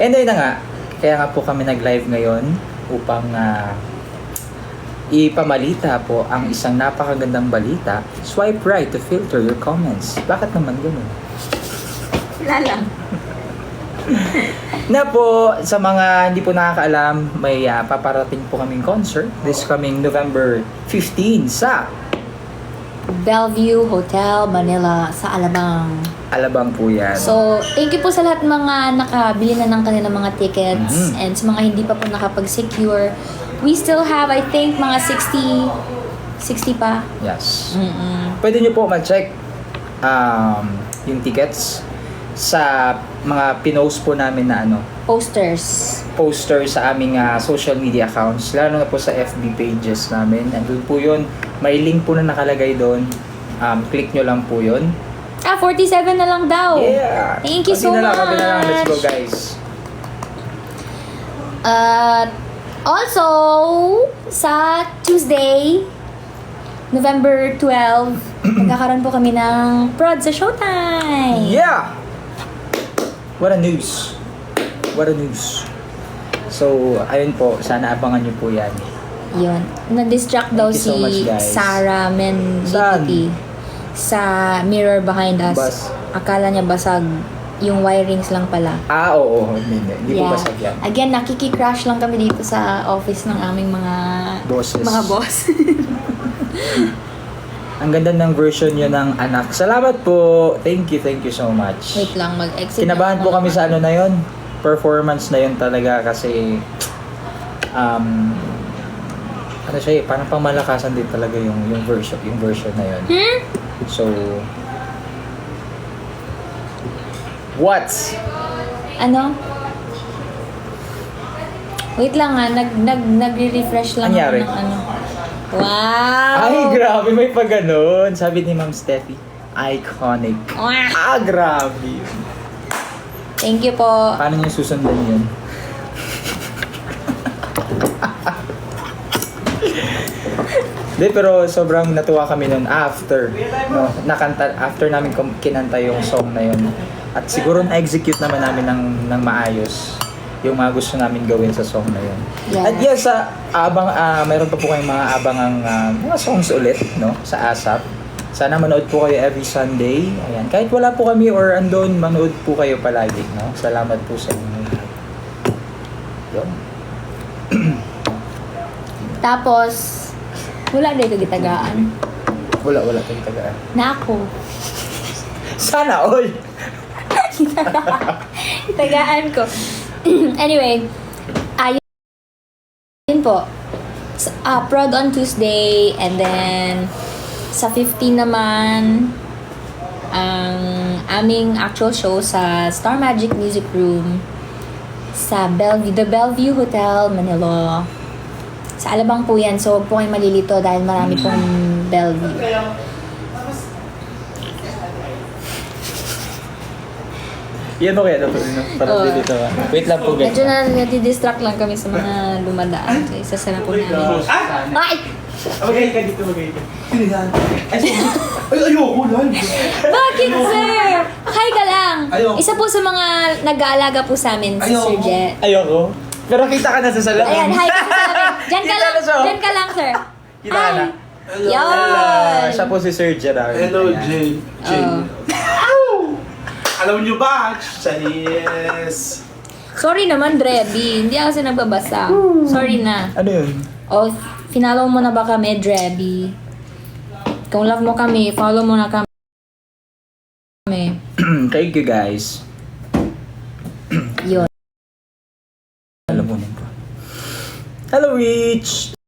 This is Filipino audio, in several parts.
Anyway na nga, kaya nga po kami nag-live ngayon upang ipamalita po ang isang napakagandang balita. Swipe right to filter your comments. Bakit naman gano'n? Wala lang. Na po, sa mga hindi po nakakaalam, may paparating po kaming concert this coming November 15 sa Bellevue Hotel, Manila, sa Alabang. Alabang po yan. So, thank you po sa lahat mga nakabili na ng kanilang mga tickets and sa mga hindi pa po nakapag-secure. We still have, I think, mga 60 pa. Yes. Pwede nyo po ma-check yung tickets sa mga pinost po namin na poster sa aming social media accounts, lalo na po sa FB pages namin. Andun po yun, may link po na nakalagay doon. Click nyo lang po yun. 47 na lang daw. Yeah! Thank you so Konti na much. lang. Let's go, guys. Also, sa Tuesday, November 12, magkakaroon po kami ng prod sa Showtime. Yeah! What a news. What a news. So, ayun po. Sana abangan nyo po yan. Yun. Na-distract daw Thank you so si much, guys. Sarah Saan? Mendicity sa mirror behind us. Akala niya basag. Yung wirings lang pala. Oo. Hindi po basag yan. Again, nakiki-crash lang kami dito sa office ng aming mga Bosses. Mga boss. Ang ganda ng version yun ng anak. Salamat po. Thank you so much. Wait lang, mag-exit. Kinabahan po kami sa ano na yun. Performance na yun talaga kasi ano siya eh, parang pangmalakasan din talaga yung version na yun. So, what? Ano? Wait lang nagre-refresh lang Anyari? ako ng ano. Wow! Ay, grabe, may pa ganun. Sabi ni Ma'am Steffi, iconic. Wow! Grabe. Thank you po. Paano niyo susundan yun? Hindi, pero sobrang natuwa kami nun after. No, after namin kinanta yung song na yun. At siguro na-execute naman namin ng maayos yung mga gusto namin gawin sa song na yun. Yes. At yes, mayroon pa po kayong mga abangang mga songs ulit, no, sa ASAP. Sana manood po kayo every Sunday. Ayan. Kahit wala po kami or andon, manood po kayo palagi, no? Salamat po sa inyo. Yun. Tapos, wala dito gitagaan. Wala tayong tagaan. Na ako. Sana all! Gitagaan ko. Anyway, ayun po. Prod on Tuesday and then sa 15 naman ang aming actual show sa Star Magic Music Room sa The Bellevue Hotel, Manila. Sa Alabang po yan. So, huwag po kayong malilito dahil marami pong Bellevue. Yan o kaya para dito. Wait lang po guys. Medyo nadidistract lang kami sa mga dumadaan. So, isasara po namin. Ay! Magay ka dito, magay ka. Ay, ayoko lang. Bakit, sir? Hi ka lang. Ayoko. Isa po sa mga nag-aalaga po sa amin, si Sir Ayoko. Jet. Ayoko. Pero kita ka na sa salamin. Ayan, hi ka sa amin. Diyan ka Kita lang, na siya. diyan ka lang, sir. Kita ka na. Yan. Siya po si Sir Gerard. Hello, Ayan. Jay. Alam niyo ba? Charis. Sorry naman, Drebby. Hindi ako kasi nagbabasa. Sorry na. Ano yun? Oh, finalo mo na ba kami, Drebby? Kung love mo kami, follow mo na kami. Thank you guys. Yun. Alam mo ko. Hello, Rich!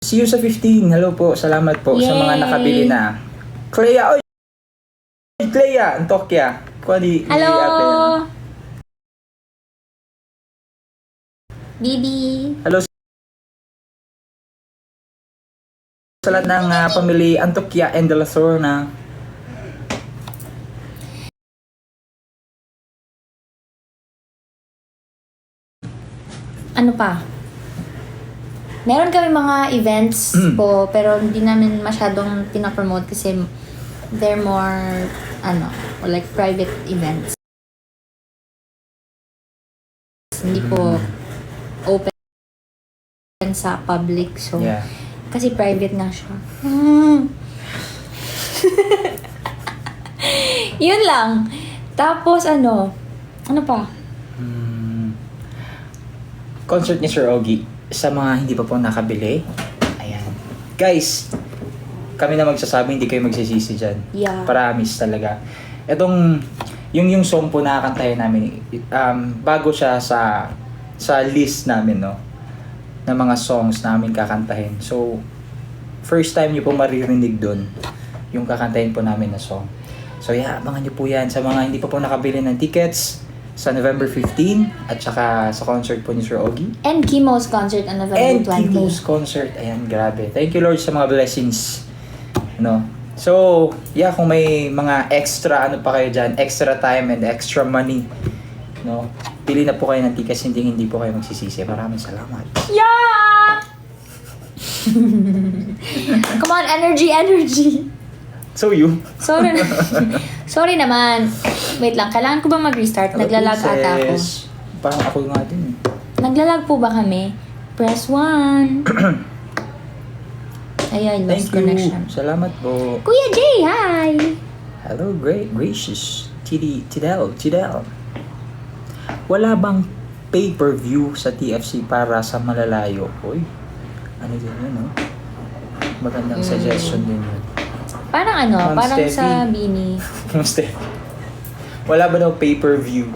See you sa 15. Hello po. Salamat po sa mga Yay! nakabili na. Clea! Oy! Clea! Antokya. Hello! Bibi! Hello sa lahat ng pamilya Antokya and De La Sorna. Ano pa? Meron kami mga events po, pero hindi namin masyadong pinapromote kasi they're more, like private events. tickets. Hindi po open sa public. So, Yeah. kasi private nga siya. Yun lang. Tapos ano pa? Concert ni Sir Ogie. Sa mga hindi pa po nakabili, ayan. Guys, kami na magsasabi, hindi kayo magsisisi dyan. Yeah. Promise talaga. Itong, yung song po nakakantahin namin, bago siya sa list namin, no? Na mga songs namin kakantahin. So, first time nyo po maririnig dun, yung kakantahin po namin na song. So, yeah, abangan nyo po yan sa mga hindi pa po nakabili ng tickets sa November 15 at saka sa concert po ni Sir Ogie. And Kimo's concert on November And 20. Kimo's concert. Ayan, grabe. Thank you, Lord, sa mga blessings. No? So, yeah, kung may mga extra, ano pa kayo dyan, extra time and extra money, no? Pili na po kayo ng tickets, hindi po kayo magsisisi. Maraming salamat. Yeah! Come on, energy. So, you? Sorry naman. Wait lang, kailangan ko ba mag-restart? Naglalag ata ako. Parang ako nga din. Naglalag po ba kami? Press 1. Ayan, Thank lost you. connection. Salamat po. Kuya Jay, hi! Hello, gracious. Tidel. Wala bang pay-per-view sa TFC para sa malalayo? Uy, ano din yun, no? Magandang suggestion din yun. Parang ano, Ma'am parang Steffi. sa Bini. Kamusta? Wala ba daw pay-per-view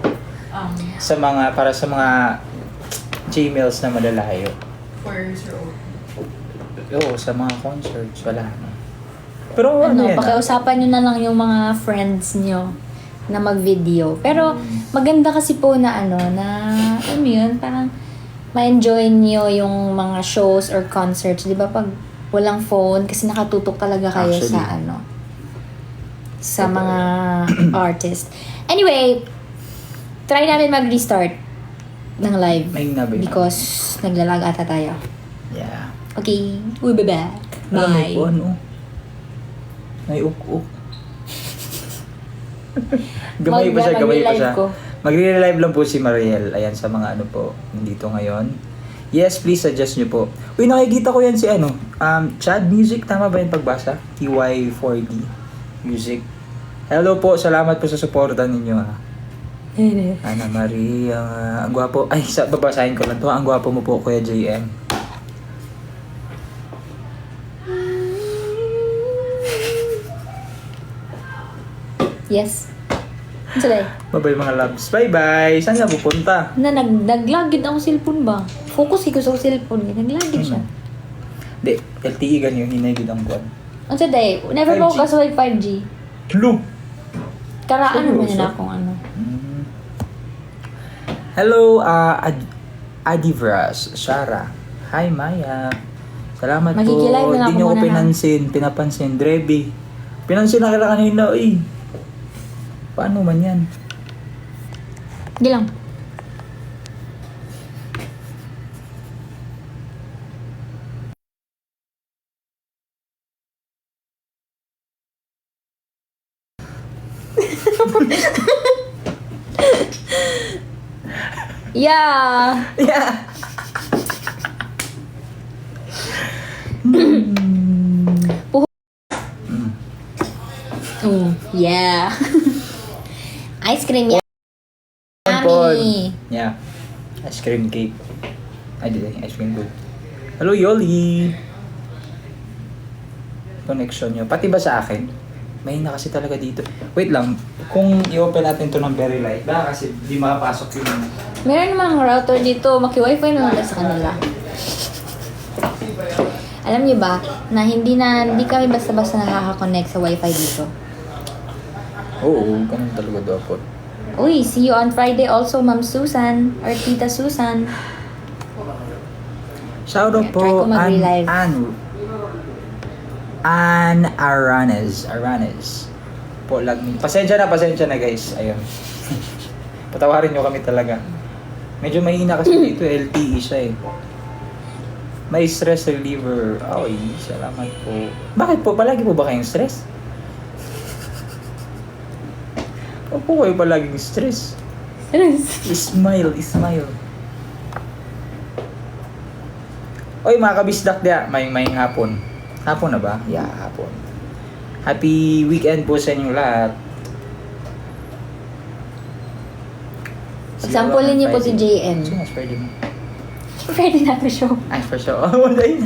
sa mga, para sa mga J-mails na malalayo? For Sir Ogie. Oo, sa mga concerts, wala na. Pero ano yan? Pakiusapan nyo na lang yung mga friends nyo na mag-video. Pero maganda kasi po na alam mo yun, parang ma-enjoy nyo yung mga shows or concerts. Di ba pag walang phone, kasi nakatutok talaga kayo Actually. sa mga artist. Anyway, try namin mag-restart ng live. May nabi. Because naglalag ata tayo. Yeah. Okay, we'll be back. Alam mo Bye. po, ano? May uk-uk. gamay pa siya. Mag-relive ko. Magre-relive lang po si Mariel. Ayan, sa mga po, nandito ngayon. Yes, please suggest nyo po. Uy, nakikita ko yan si Chad Music. Tama ba yung pagbasa? TY4D Music. Hello po, salamat po sa suporta ninyo, ha. Ana Maria, ang gwapo. Ay, babasahin ko lang to. Ang gwapo mo po, Kuya JM. Yes. Ano sila eh? Bye-bye mga loves. Bye-bye. Saan ka pupunta? Naglagid ako cellphone ba? Focus ko sa cellphone. Naglagid siya. Hindi, LTE ganyan. Hinagid ang buwan. Ano sila eh? Never 5G. po kasi with 5G. Hello! Karaan naman Seryoso? yun akong ano. Hello, Adivras, Shara. Hi, Maya. Salamat po. Magkikilive na Hindi ako niyo ko muna, ha? pinapansin. Drebi. Pinansin na kita kanina, uy. Paano man yan? Hindi lang. Yeah. Yeah. Oh, yeah. Ice cream yan. Paul. Yummy. Yeah. Ice cream cake. Ay, di. Ice cream cake. Hello, Yoli. Connection nyo. Pati ba sa akin? May na kasi talaga dito. Wait lang. Kung i-open natin to ng very light, baka kasi di makapasok yung... Meron namang router dito. Maki-wifi na lang sa kanila. Alam niyo ba, na hindi kami basta-basta nakaka-connect sa wifi dito. Oo, ganun talaga dapat. Uy, see you on Friday also, Ma'am Susan, or Tita Susan. Shout out Try ko po, mag-relive. Ann Aranes. Po, pasensya na guys. Ayun. Patawarin nyo kami talaga. Medyo mahina kasi dito, LTE siya eh. May stress reliever. Ay, salamat po. Bakit po? Palagi po ba kayong stress? O po kayo palaging stress? Smile. Oy, mga kabisdak dia, may hapon. Hapon na ba? Yeah, hapon. Happy weekend po sa inyong lahat. Example niyo po si JM. Sino mas pwede mo? Pwede na to show. Ay, for sure. Oh, wala yun.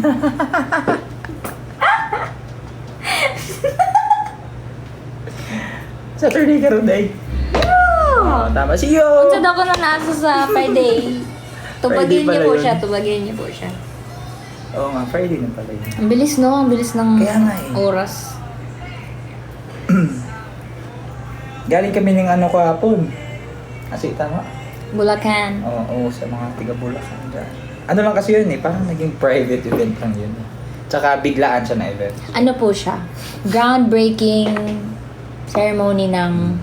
Saturday ka rin, day. Oh, tama. See you! Unsa daw ko na nasa sa Friday. Tubagin Friday niyo po pala siya, yun. tubagin niyo po siya. Oo nga, Friday na pala yun. Ang bilis no, ang bilis ng Kaya nga eh. oras. Galing kami ng ano kahapon. Kasi tama. Bulacan. Oo, sa mga tiga Bulacan dyan. Ano lang kasi yun eh, parang naging private event lang yun. Tsaka biglaan siya na event. Ano po siya? Groundbreaking ceremony ng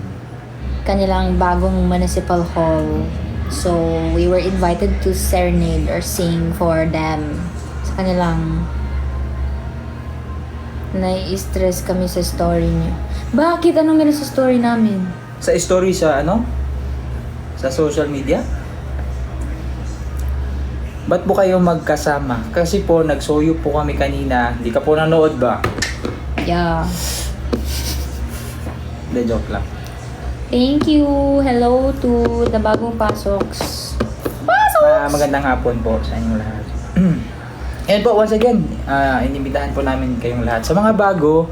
kanilang bagong municipal hall. So, we were invited to serenade or sing for them sa kanilang nai-stress kami sa story niyo. Bakit? Anong meron sa story namin? Sa story sa ano? Sa social media? Ba't po kayo magkasama? Kasi po, nagsoyo po kami kanina. Hindi ka po nanood ba? Yeah. Hindi, joke lang. Thank you. Hello to the bagong pasoks. Magandang hapon po sa inyong lahat. And po, once again, inimbitahan po namin kayong lahat. Sa mga bago,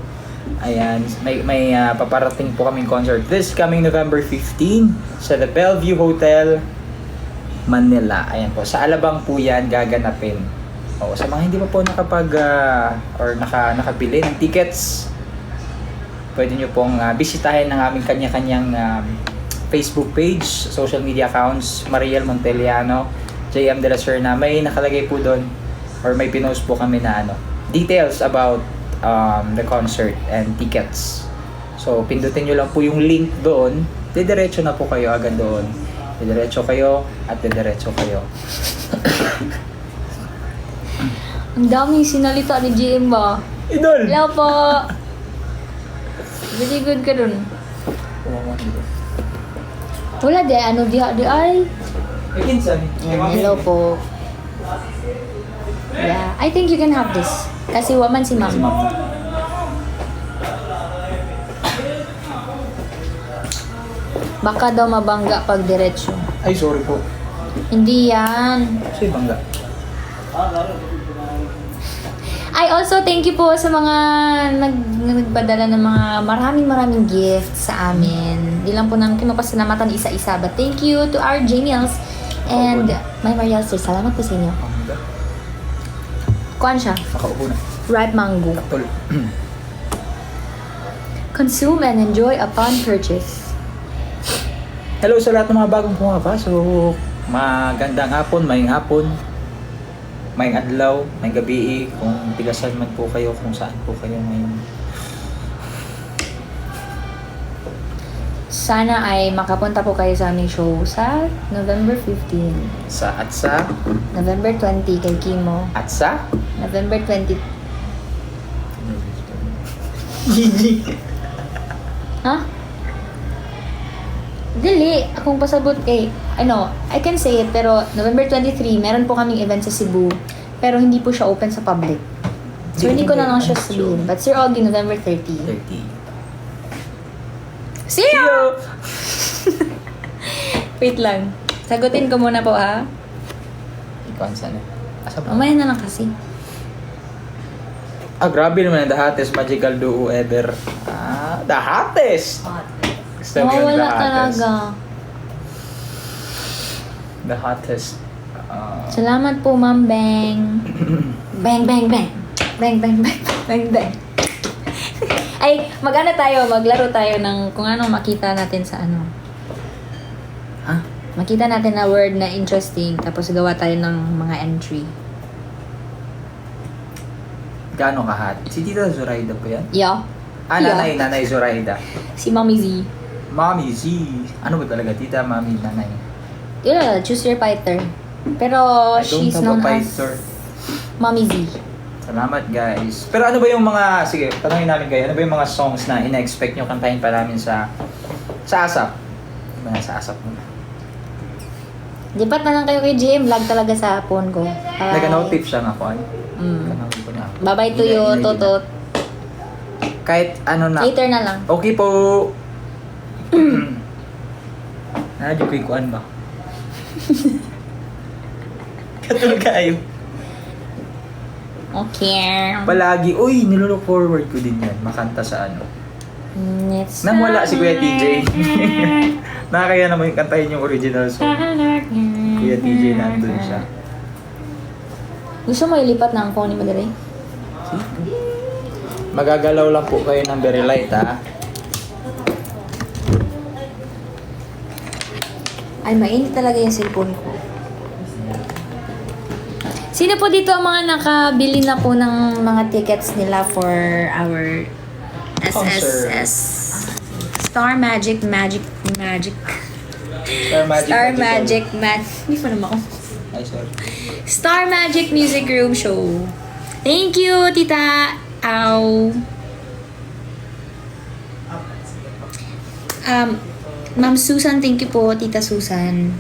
ayan, may paparating po kaming concert this coming November 15 sa The Bellevue Hotel, Manila. Ayan po, sa Alabang po yan gaganapin. O, sa mga hindi pa po nakapag or nakabili ng tickets, pwede nyo pong bisitahin ng aming kanya-kanyang Facebook page, social media accounts, Mariel Monteliano, JM De La Serna. May nakalagay po doon or may pinost po kami na details about the concert and tickets. So, pindutin nyo lang po yung link doon. Didiretso na po kayo agad doon. Didiretso kayo at didiretso kayo. Ang daming sinalita ni GM ba? Idol! Hello po! Very good ka dun. Wala di, ano di ay. Hello po. Yeah, I think you can have this. Kasi waman si ma'am. Baka daw mabangga pag diretsyo. Ay, sorry po. Hindi yan. Kasi bangga. I also thank you po sa mga nagpadala ng mga maraming gifts sa amin. Di lang po namin kayo mapasalamatan isa-isa. But thank you to our Jamiels and my Mariel sir. Salamat po sa inyo. Bangga. Kuhan siya. Nakaupo na. Ripe mango. Tol. Consume and enjoy upon purchase. Hello sa lahat ng mga bagong pumapasok. Magandang hapon, maying hapon, maying adlaw, maying gabi, kung tigasan man po kayo, kung saan po kayo ngayon. Sana ay makapunta po kayo sa aming show sa November 15. Sa November 20 kay Kimo. at sa November 20. Gigi. Ha? Dili, akong pasabot kay, I can say it, pero November 23, meron po kaming event sa Cebu, pero hindi po siya open sa public. So, hindi ko na lang siya sabihin. But Sir Augie, November 30. 30. See you! Wait lang. Sagutin ko muna po, ha? Ikaw saan asa ba? Mamaya na lang kasi. Grabe naman, the hottest magical duo ever. The hottest! Gusto mo yun, Nawawala the hottest. talaga. The hottest. Salamat po, Ma'am Beng. Bang, bang, bang. Bang, bang, bang. Bang, bang. Ay, maglaro tayo ng kung anong makita natin sa ano. Ha? Makita natin na word na interesting, tapos gawa tayo ng mga entry. Gaano ka hot? Si Tita Zoraida po yan? Yeah. Nanay Zoraida. Si Mommy Z. Mommy Z. Ano ba talaga? Tita, Mami, Nanay. Yeah, choose your fighter. Pero I don't she's have known a fighter. as Mommy Z. Salamat guys. Pero ano ba yung mga, sige, tanongin namin kayo, ano ba yung mga songs na ina-expect nyo kantahin pa namin sa ASAP? Sa ASAP muna. Lipat na lang kayo kay GM. Vlog talaga sa phone ko. Bye. Nag-notif siya nga po. Mm. Ko na. Bye-bye to you, Totot. Kahit ano na. Later na lang. Okay po. Nadyo ko ikuan ba? Katulog kayo. Okay. Palagi, uy, nilook forward ko din yan. Makanta sa ano. It's Nang wala si Kuya TJ. Nakakaya naman kantahin yung original song. Kuya TJ nandun siya. Gusto mo ilipat na ang phone ni Madre? Magagalaw lang po kayo ng very light, ha? Ay, mainit talaga yung cellphone ko. Sino po dito ang mga nakabili na po ng mga tickets nila for our SSS Star Magic. Hindi pa naman ako. Ay, sorry. Star Magic Music Room Show. Thank you, Tita Au. Ma'am Susan, thank you po, Tita Susan.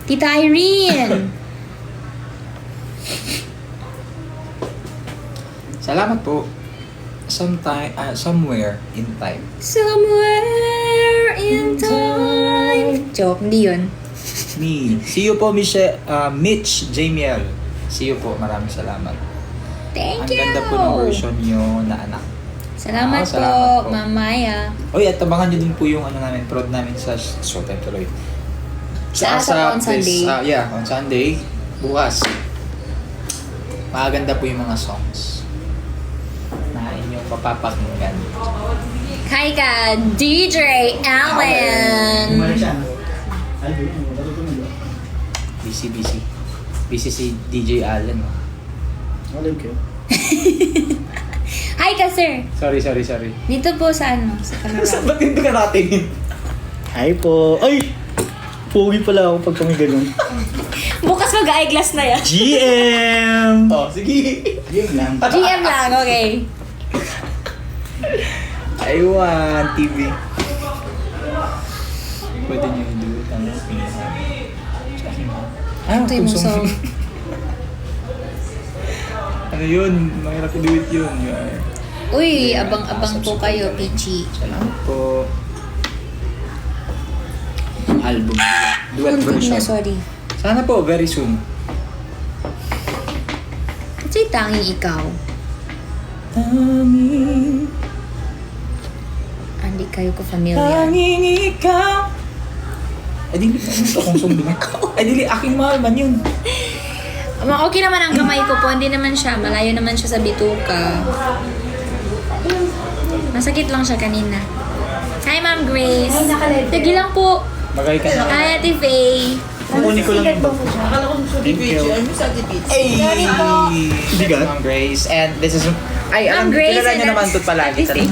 Tita Irene. Salamat po. Somewhere in time. Somewhere in time. Joke, hindi yun. Me. See you po, Mitch Jamiel. See you po. Maraming salamat. Thank Ang you. ganda po ng version nyo na anak. Salamat, Salamat po, po. Ma'am Maya. Uy, at tabangan nyo din po yung ano namin, prod namin sa Showtime tuloy. Sa ASAP on Sunday. Yeah, on Sunday. Bukas. Maganda po yung mga songs na inyong mapapakinggan. Hi ka, DJ Allen. Busy. Busy si DJ Allen. Alam ko. Hi ka, sir. Sorry. Dito po sa ano, sa camera. Ba't hindi ka natin? Hi po. Ay! Pogi pala ako pag kami ganun. Bukas mag-eyeglass na yan. GM! Oh, sige. GM lang. GM lang, okay. I want TV. Pwede nyo do it. Ito yung song. Ano yun? Mahirap i-do it yun. Uy, abang-abang po kayo, Peachy. Salamat po. Album. Duet Hindi version. na, sorry. Sana po, very soon. Ito yung tanging ikaw. Hindi kayo ko familiar. Tanging ikaw. Ay, dili. Ano akong song din? Ay, dili. Aking mahal man yun. Okay naman ang kamay ko po. Hindi naman siya. Malayo naman siya sa bituka. Masakit lang siya kanina. Hi, Ma'am Grace. Tagi lang po. Bagay ka na. Hi, Ate Faye. Kukunin ko lang yung bag. Thank you. Ay! Sorry po. Bigat? Ma'am Grace. And this is... Ay, Ma'am alam, Grace kilala and niyo naman ito palagi. Ate Faye.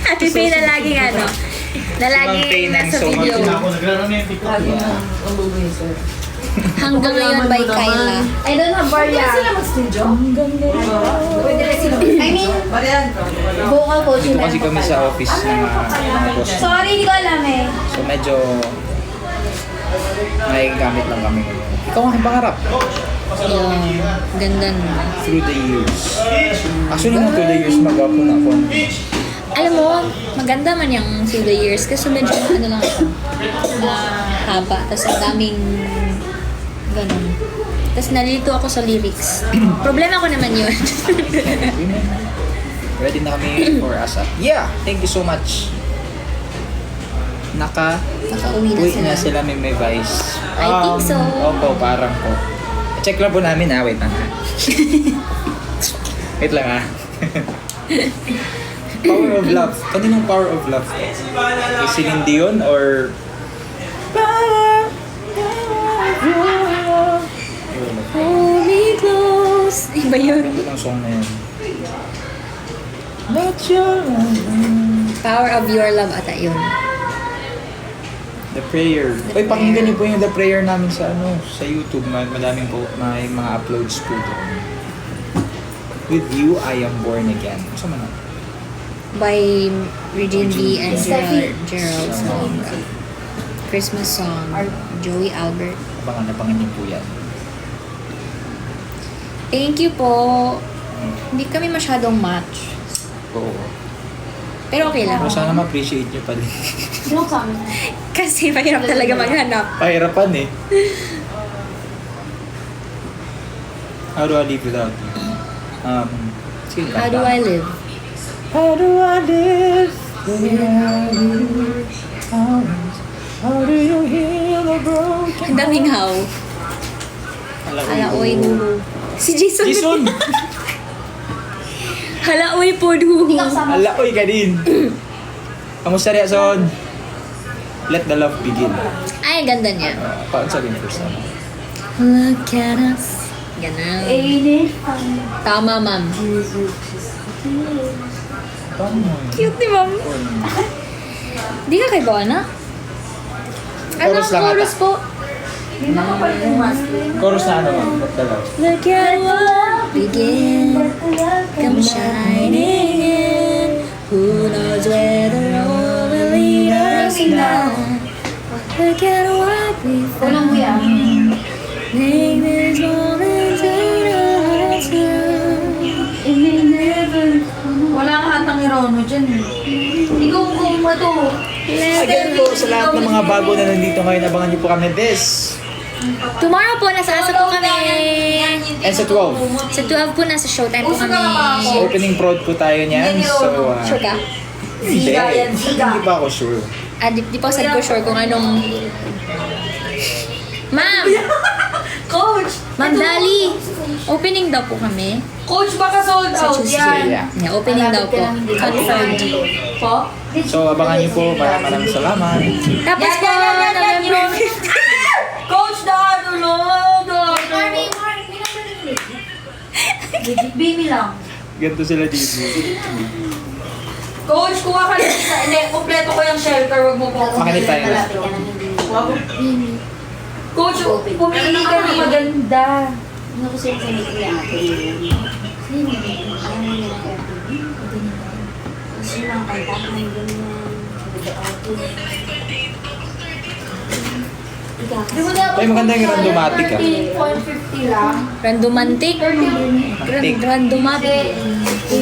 Ate Faye na laging ano. Na Ma'am Faye laging ng nasa so much. video. Ako nagraramenti ko. Hanggang ngayon by Kyla. I don't have bar yan. Pwede sila mag-studio? Pwede na sila. I mean, vocal coaching. Dito kasi kami sa office ng mga boss. Sorry, hindi ko alam eh. So medyo gamit lang kami ngayon. Ikaw ang pangarap Yeah, ganda na. through the years. Actually, nung through the years, magwapo na ako. Alam mo, maganda man yung through the years kasi medyo ano lang ito. Haba. Tapos ang daming ganun. Tapos nalito ako sa lyrics. Problema ko naman yun. Ready na kami for ASAP. Yeah! Thank you so much. Nakauwi na sila. may Vice. I think so. Opo, parang po. Check lang po namin wait lang ha. Wait lang ha. Power of Love. Kaninong Power of Love? Kay Celine Dion or... Hold me close. Iba yun. Ano ang song na yun? Let your love... Power of your love ata yun. The Prayer. Uy, pakinggan niyo po yung The Prayer namin sa sa YouTube. Madaming po, may mga uploads po doon. With You, I Am Born Again. Ano man na? By Regine V and Steffi. Gerald song. Christmas song. Joey Albert. Abangan niyo po yan. Thank you po. Hindi kami masyadong match. Oo. Pero okay lang. Pero sana ma-appreciate niyo pa din. Joke sa amin. Kasi mahirap talaga maghanap. Pahirapan eh. How do I live without you? Sige, How do I live? How do I live without you? How do you heal the broken? Ang daming how. Halaoy duhu. Si Jason. Jason! Halaoy po duhu. Alaoy ka din. Kamusta rin, Son? Let the love begin. Ay, ganda niya. Paano sabihin first time? Look at us. Ganun. Tama, ma'am. Cute ni ma'am. Di ka kay Bona? Chorus lang Chorus ata. po. Chorus na ano, ma'am? Let the love. Look at what begin. Come shining in. Who knows where the road will lead us now. Look at what we Kulang mo yan. found. Make this moment turn out Wala kang hatang ni Rono dyan. Ikaw kung ito. Again po, sa lahat ng mga bago na nandito ngayon, abangan niyo po kami this. Tomorrow po, nasa asa po kami. And sa 12. Sa 12 po, nasa showtime po kami. Opening prod po tayo niyan. So, Sure ka? hindi. Hindi pa ako sure. Di pa sad ko sure kung anong... Ma'am! Coach! Ma'am Dali! Opening daw po kami. Coach, baka sold Sa out Tuesday. yan. Yeah. Opening daw po. Confirmed. Po? So, abangan niyo po. Maraming salamat. Tapos po, November 15. Coach, dado. Bimi lang. Ganito sila dito. Coach, kuha ka lang isa. Hindi, kompleto ko yung shelter. Huwag mo po. Makinig tayo na. Coach, pumili ka na maganda. Ano ko siya sa meeting ate? Sino? Alam mo nila Airbnb? Hindi nila. Kasi lang kanta ka ng ganyan. Sabi ko, ate. Di ba dapat Ay, maganda yung randomatic, ah. 13.50 lang. Randomantic. Randomatic.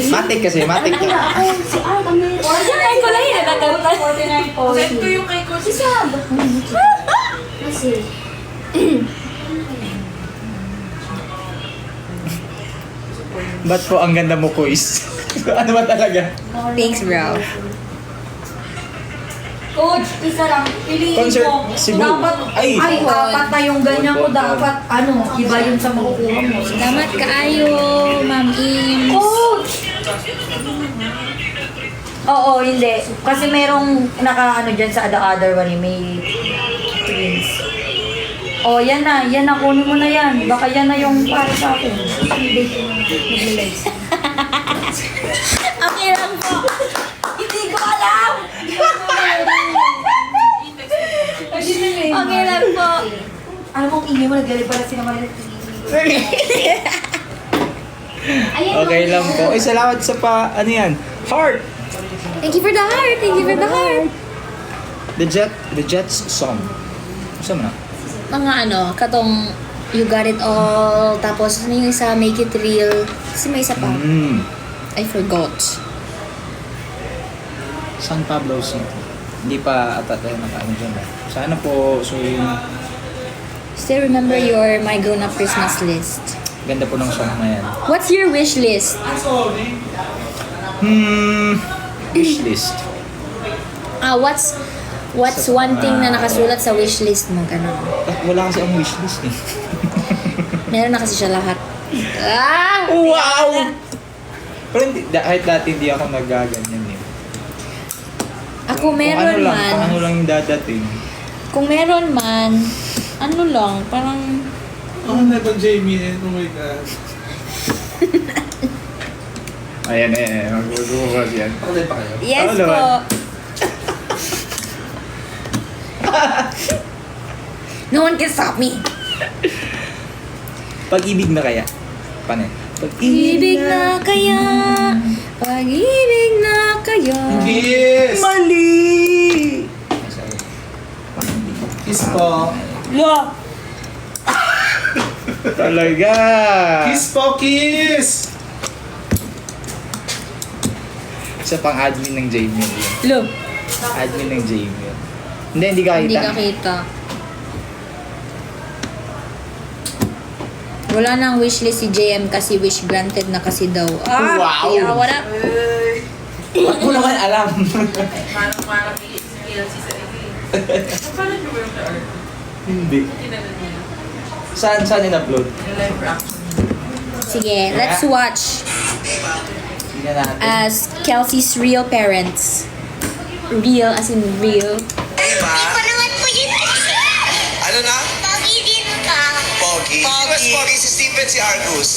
Matik kasi, matik Wala na. ako, si Art, kami. Ay, ko lang yun. Nakanta. 49.50. Send ko yung kay Coach. Kasi, Ba't po ang ganda mo, Kois? Ano ba talaga? Thanks, bro. Coach, isa lang. Piliin Concert, mo. Cebu. Dapat, Ay. apat na yung ganyan ko. Dapat, iba yun sa makukuha mo. Salamat kaayo, Ma'am Im. Coach! Oo, hindi. Kasi merong dyan sa other one, may twins. Oh, yan na, kunin mo na yan. Baka yan na yung para sa akin. Okay lang po. Hindi ko alam! Okay lang po. Alam mo, ingay mo, nagdali pala si naman. Okay lang po. Ay, salamat sa ano yan? Heart! Thank you for the heart. Thank you for the heart. The Jets song. Gusto mo na? Mga katong You Got It All, tapos ano yung isa, Make It Real. Kasi may isa pa. I forgot. San Pablo City. Hindi pa ata tayo nakaano dyan. Sana po, so yung Still remember your My Grown Up Christmas list. ganda po ng song na yan. What's your wish list? Wish list. What's one thing na nakasulat sa wish list mo? Ganun. Wala kasi ang wish list eh. Meron na kasi siya lahat. Ah! Wow! Pero hindi, kahit dati hindi ako nagaganyan eh. Ako meron Kung man. ano lang yung dadating. Kung meron man, ano lang, parang... Ako na ba, Jamie? Oh my God. Ayan, magbubukas yan. Ako din pa kayo? Yes Ano po. naman? No one can stop me. Pag-ibig na kaya? Paano yun? Ibig na kaya, pag-ibig na kaya. Kiss! Mali! Kiss po. Lo! Talaga. Kiss po, kiss! Isa pang admin ng Jamie yun. Lo! Admin ng Jamie yun. Hindi ka Hindi kita. ka kita. Wala nang wishlist si JM kasi wish granted na kasi daw. Ah, Wow! Yeah, what up? Ba't mo naman alam? Manang-manang PLC sa Paano nyo ba yung art? Hindi. Kinanan niya. Saan in-upload? Yung live reaction. Sige, let's watch Tingnan natin. as Kelsey's real parents. Real as in real. Diba? Ano na? Pogi din ka. Pogi. Sino mas pogi? Si Steven, si Argus.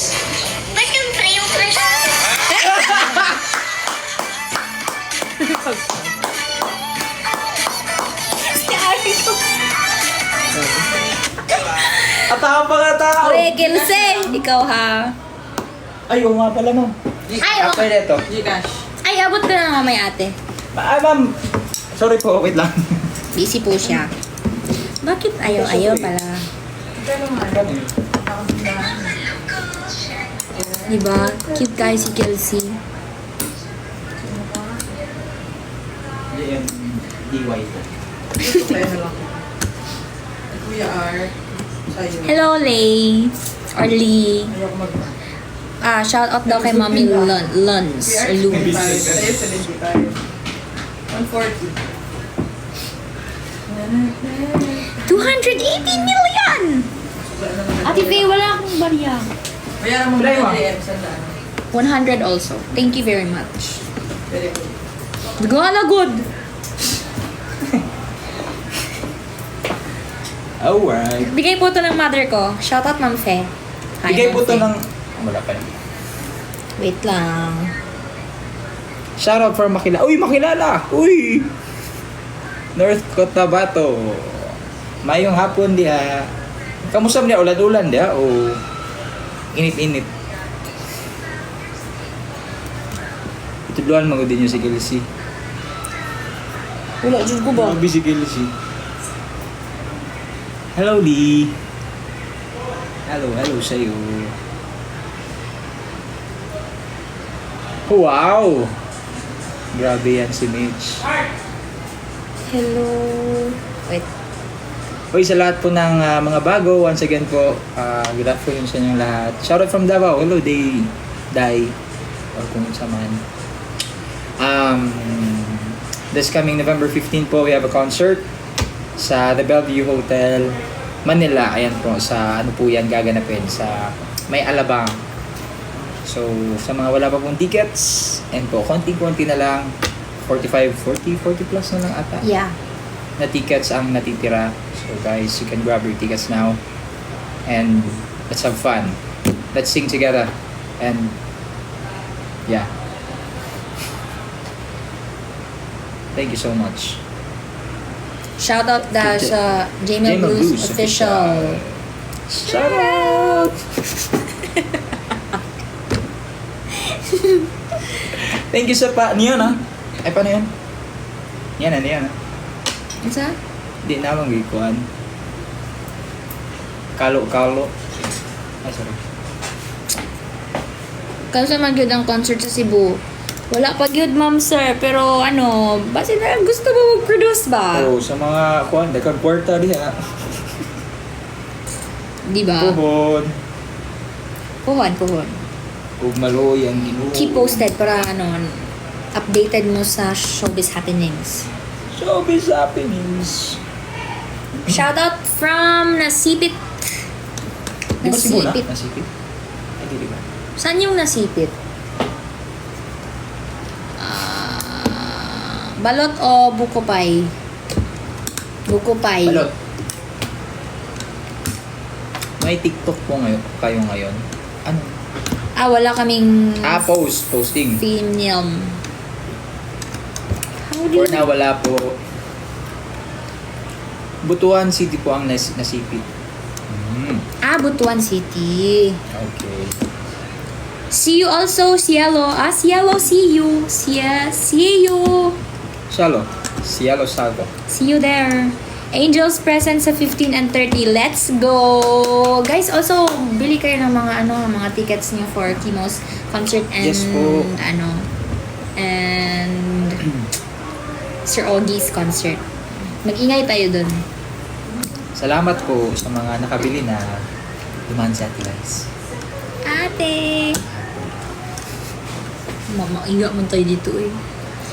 Ba't siyempre yung crush ko? Atawa pa nga tao! Uy, Kelsey! Ikaw ha. Ay, oo nga pala, ma'am. Ay, oh. After neto. Gcash. Ay, abot ka na mamaya ate. Ma'am. Sorry po, wait lang. Busy po siya. Bakit ayaw pala? Pero nga, nakasundahan. Diba? Cute guy si Kelsey. DY po. Ito kayo na lang. Kuya R. Sa'yo. Hello, Lay. Or Lee. Ayoko mag- Shout out daw kay Mommy Luns. Or Luns. Sa'yo, 75. 140. 280 million! Ate Faye, wala akong barya. Bayaran mo Try muna mo. JM. Sandaan. 100 also. Thank you very much. Very good. Gala good! Alright. Bigay po to ng mother ko. Shout out, Ma'am Fe. Hi, Bigay Ma'am po to Fe. ng... Wala pa rin. Wait lang. Shoutout for Makilala. Uy, Makilala! Uy! North Cotabato. Mayong hapon diha. Kamusta mo niya? Ulan-ulan diha? O init-init? Itudluan mo din yung si Kelsey. Wala, Diyos ko ba? Grabe si Kelsey. Hello, Lee. Hello sa'yo. Wow! Grabe yan si Mitch. Hello. Wait. Hoy, sa lahat po ng mga bago, once again po, good afternoon sa inyong lahat. Shoutout from Davao. Hello, Day. Or kung sa man. This coming November 15 po, we have a concert sa The Bellevue Hotel, Manila. Ayan po, sa ano po yan gaganapin, sa May Alabang. So, sa mga wala pa pong tickets, and po, konti-konti na lang, 40 plus na lang ata. Yeah. Na tickets ang natitira. So guys, you can grab your tickets now and let's have fun. Let's sing together and yeah. Thank you so much. Shout out da sa Jamie Blues official. Shout out! Thank you sa niyan ha. Ay paano yun? Yan ha. Isa? Di na magikuan. Kalo. Ay, sorry. Kansa man gyud ang concert sa Cebu. Wala pa gyud, ma'am sir, pero ano, base na gusto mo mag-produce ba? Oh, sa mga kuan, dagang kwarta diha. Di ba? Puhon. Puhon. Ug maloy ang Ginoo. Keep posted para ano, updated mo sa showbiz happenings. Showbiz happenings. Shout out from Nasipit. Di ba Cebu na? Nasipit. Nasipit? Ay, di ba? Saan yung Nasipit? Balot o Bukopay? Bukopay. Balot. May TikTok po kayo ngayon. Ano? Wala kaming Posting. film. How do For you... now, wala po. Butuan City po ang nasipit. Butuan City. Okay. See you also, Cielo. Cielo, see you. See you. Cielo Salvo. See you there. Angel's present sa 15 and 30. Let's go! Guys, also, bili kayo ng mga tickets niyo for Kimo's concert and, Yes po. and Sir Ogie's concert. Mag-ingay tayo dun. Salamat po sa mga nakabili na dumaan sa Ate Lice. Ate! Mamainga mo tayo dito eh.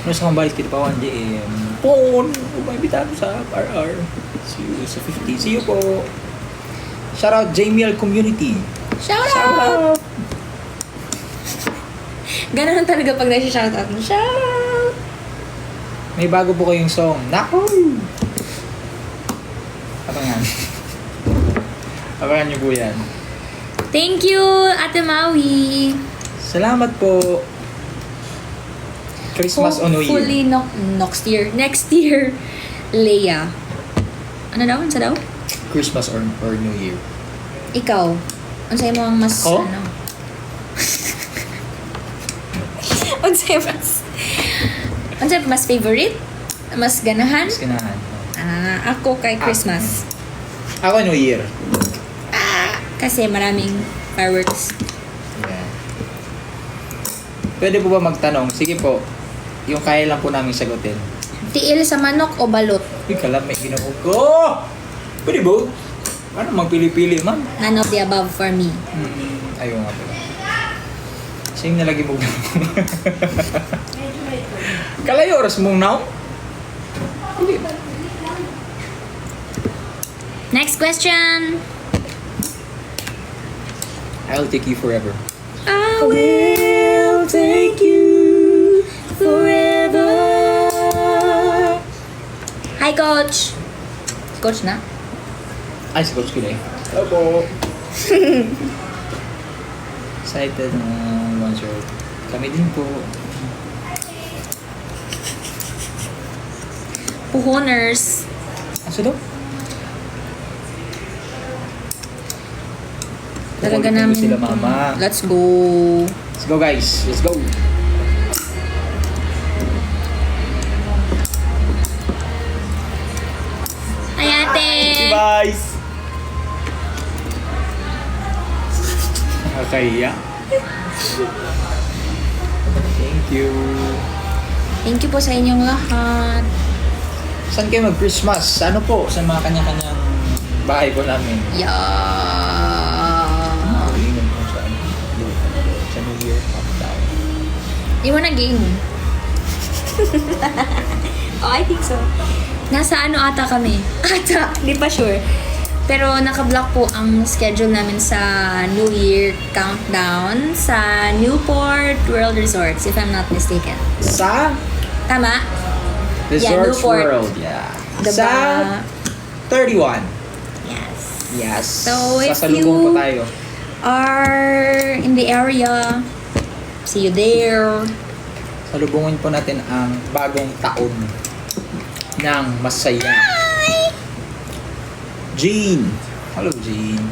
Ano sa kong balik kita pa 1 JM? Phone! Umabita ko sa RR. See you sa 50. See you po! Shoutout JML Community. Shout out! Ganun talaga pag nasi-shoutout mo. Shout out! May bago po kayong song. Naku! Abangan. Abangan niyo po yan. Thank you, Ate Maui. Salamat po. Christmas o New Year? Hopefully, next year, Leia. Ano daw? Ano daw? Christmas or New Year? Ikaw. Ano sa'yo mo ang mas, Ako? ano? Ano sa'yo mas favorite? Mas ganahan? Mas kinahan. Ako kay Christmas. Ako New Year. Kasi maraming fireworks. Yeah. Pwede po ba magtanong? Sige po. Yung kaya lang po namin sagutin. Tiil sa manok o balot? Uy, kalam, may ginawag ko. Pwede ba? Ano, magpili-pili, ma'am? None of the above for me. Ayaw nga pala. Same na lagi mo. Kalayo oras mong now? Next question. I'll take you forever. I will take you forever. Hi, Coach. Coach na? Ay, si Coach Kulay. Hello po. Excited na concert. Kami din po. Puhoners. Aso daw? Talaga Kukulitin ko namin. sila, mama. Let's go. Let's go, guys. Let's go. Hi, ate. Guys. Nakakaiya. Thank you. Thank you po sa inyong lahat. Saan kayo mag-Christmas? Ano po? Sa mga kanya-kanyang bahay po namin. Yeah. Inom po sa ano. Sa New Year. Countdown. You wanna game? Oh, I think so. Nasa ano ata kami? Ata, di pa sure. Pero naka-block po ang schedule namin sa New Year countdown sa Newport World Resorts, if I'm not mistaken. Sa Tama? Resorts Newport. World. Yeah. Diba? Sa 31. Yes. Yes. So, if Sasalubong you- po tayo. Are in the area, see you there. Salubungin po natin ang bagong taon ng masaya. Jean. Hello, Jean.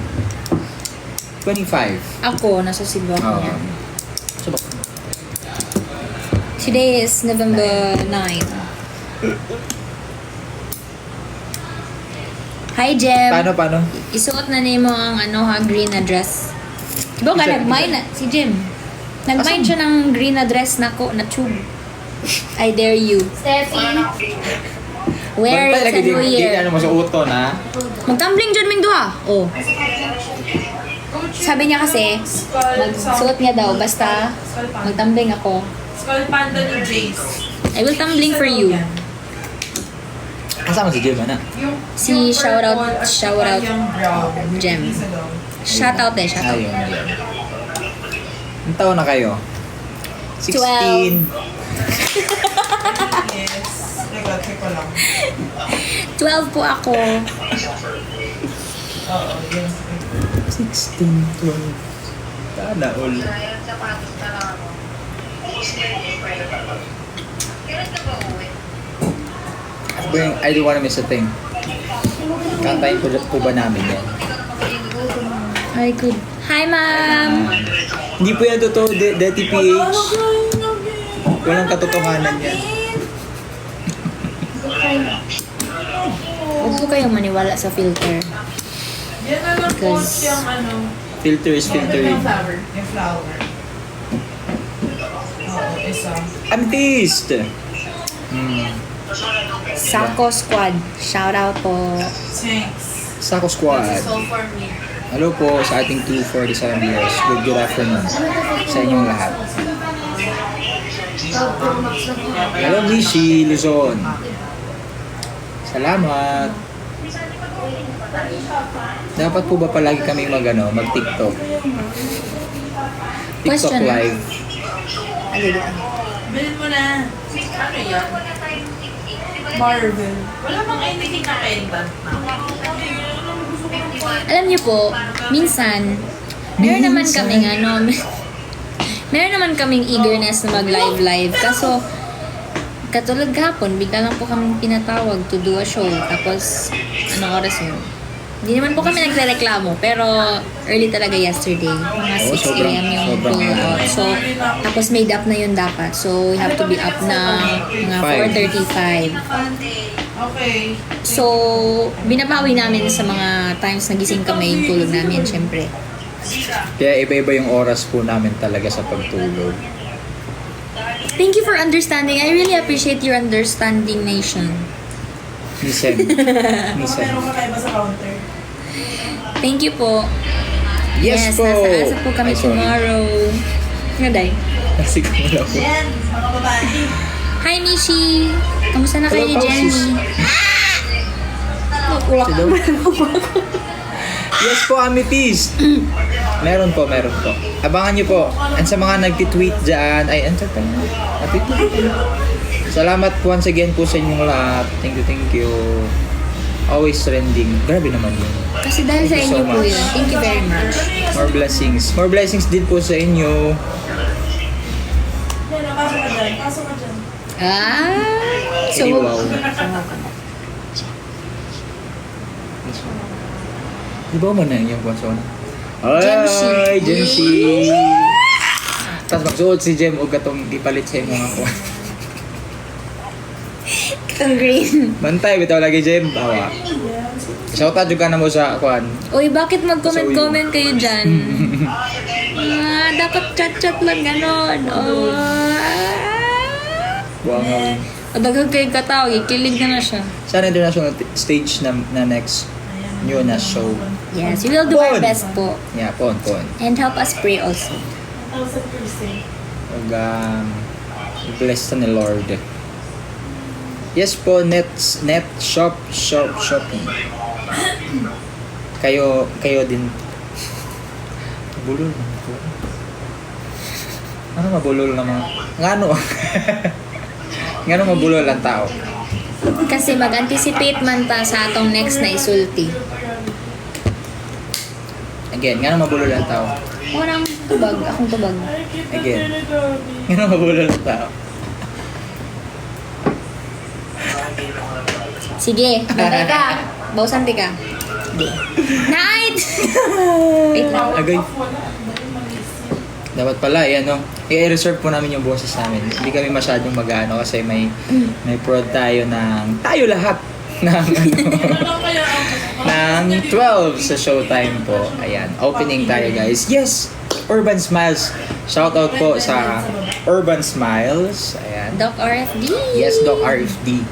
25. Ako, nasa Cebu ako Oo. yan. So, Today is November 9. Hi, Jem. paano? Isuot na ni mo ang green na dress. Diba ka, Isa- nag-mine na si Jem. Nag-mine siya ng green na dress na tube. I dare you. Steffi. Wear it sa New Year. Ano mo sa uto na? Magtumbling dyan ming duha. Oh. Sabi niya kasi, magsuot niya daw, basta magtumbling ako. Skull Panda ni Jace. I will tumbling for you. Kasama si Jim, ano? Si shoutout Jem. Shoutout eh, shoutout. Ayun, yun. Ang taon na kayo? 16. 12. Yes. Teka, check ko lang. 12 po ako. Oo, yes. 16, 12. Sana all. Ano ba yung I don't wanna miss a thing? Kantayin po ba namin yan? Hi, good. Hi, ma'am. Hindi po yan totoo, Dirty PH. Walang katotohanan yan. Huwag po kayong maniwala sa filter. Yan na lang po Because- siyang ano. Filter is filtering. Yung flower. Yung flower. Oo, isa. Amethyst! Sako Squad. Shout out po. Thanks. Sako Squad. This is all for me. Hello po sa ating 247 viewers. Good afternoon sa inyong lahat. Hello, Mishi Luzon. Salamat. Dapat po ba palagi kami mag-TikTok? TikTok Question. live. Bilhin mo na. Ano yan? Marvel. Wala bang anything na pendant na? Alam niyo po, minsan, meron naman kaming meron naman kaming eagerness na mag-live. Kaso, katulad kahapon, bigla lang po kaming pinatawag to do a show. Tapos, anong oras yun? Hindi naman po kami nagre-reklamo, pero early talaga yesterday. Mga 6 a.m. yung sobrang pull out. So, tapos made up na yun dapat. So, we have to be up na mga 4:35. Okay. So, binabawi namin sa mga times na gising kami yung tulog namin, syempre. Kaya iba-iba yung oras po namin talaga sa pagtulog. Thank you for understanding. I really appreciate your understanding, nation. Misen. Meron ka kaiba sa counter. Thank you po. Yes po! Nasa asa po kami Ay, sorry. tomorrow. Nga, Day? Sige mo lang po. Yan, mga babae. Hi, Mishi! Kamusta na kayo ni Hello, Jenny? Yes po, Amethyst! Meron po. Abangan nyo po. And sa mga nagtitweet dyan, ay, entertain. Salamat once again po sa inyong lahat. Thank you. Always trending. Grabe naman yun. Kasi dahil sa Thank you inyo so po much. yun. Thank you very much. More blessings. More blessings din po sa inyo. Yan, pasok ka dyan. Pasok ka dyan. So, Wow. Di ba mo na yung kwason? Gemshi. Ay, Gemshi! Tapos magsuot si Gem o gatong ipalit sa mga ako. ang green. Bantay, bitaw lagi Gem. Bawa. Shoutout juga na mo sa kwan. Uy, bakit mag-comment kayo dyan? Dapat chat-chat lang ganon. Buwangan. Daghag kayo katawag, ikilig na siya. Sa international stage na next new na show. Yes, we will do our Pon. best po. Yeah, pon. And help us pray also. 1,000%. Huwag bless ni Lord. Yes po, net Shopee. Kayo din. Bulol naman po. Ano mabulol na mga? Ngano? Ngano mabulol ang tao? Kasi mag-anticipate man ta sa atong next na isulti. Again, ngano mabulol ang tao? Walang tubag, akong tubag. Again. Ngano mabulol ang tao? Sige, bantay ka. Bausanti ka. Hindi. Night! Wait lang. Agay. Dapat pala, yan no. I-reserve po namin yung boses namin. Hindi kami masyadong mag-ano kasi may prod tayo ng tayo lahat ng ng 12 sa showtime po. Ayan, opening tayo guys. Yes! Urban Smiles. Shout out po sa Urban Smiles. Ayan. Doc RFD. Yes, Doc RFD.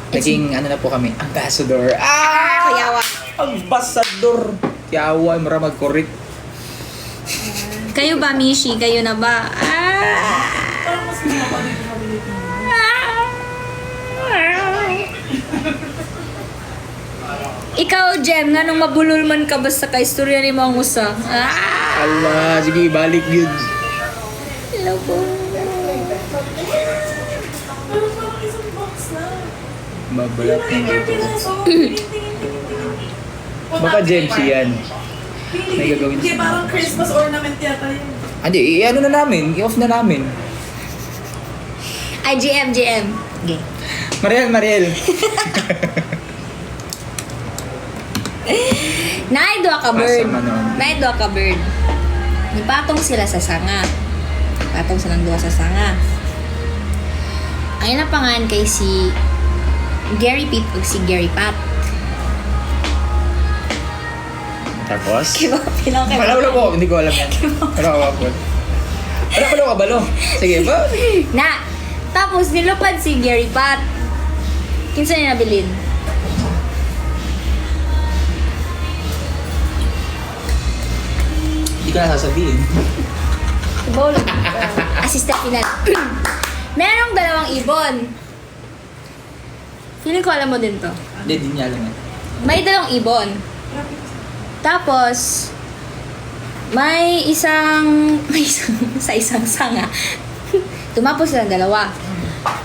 Naging ano na po kami, ambassador. Kuyawa. Ambassador. Kuyawa, mara mag-correct. Kayo ba, Mishi? Kayo na ba? Ikaw, Jem, nga nung mabulol man ka basta ka istorya ni mga usa. Allah, sige, balik yun. Hello po. Mabalat na dito. Baka James yan. May gagawin Hindi, siya. parang Christmas ornament yata yun. Hindi, i-ano na namin. I-off na namin. Ay, GM. Okay. Mariel. Naidwa ka bird. Asa man nun? Naidwa ka bird. Nipatong sila sa sanga. Patong silang duwa sa sanga. Ay napangan kay si Gary Pitt ug si Gary Pat. Tapos? Kiba, pinang kiba. Wala po, hindi ko alam yan. Wala ko po. Wala ko lang kabalo. Sige ba? Na, tapos nilupad si Gary Pat. Kinsa niya nabilin? Hindi ko na sasabihin. Ibaw lang. Assistant final. Merong dalawang ibon. Feeling ko alam mo din to. Hindi, di niya alam yan. May dalawang ibon. Tapos, may isang sa isang sanga. Tumapos silang dalawa.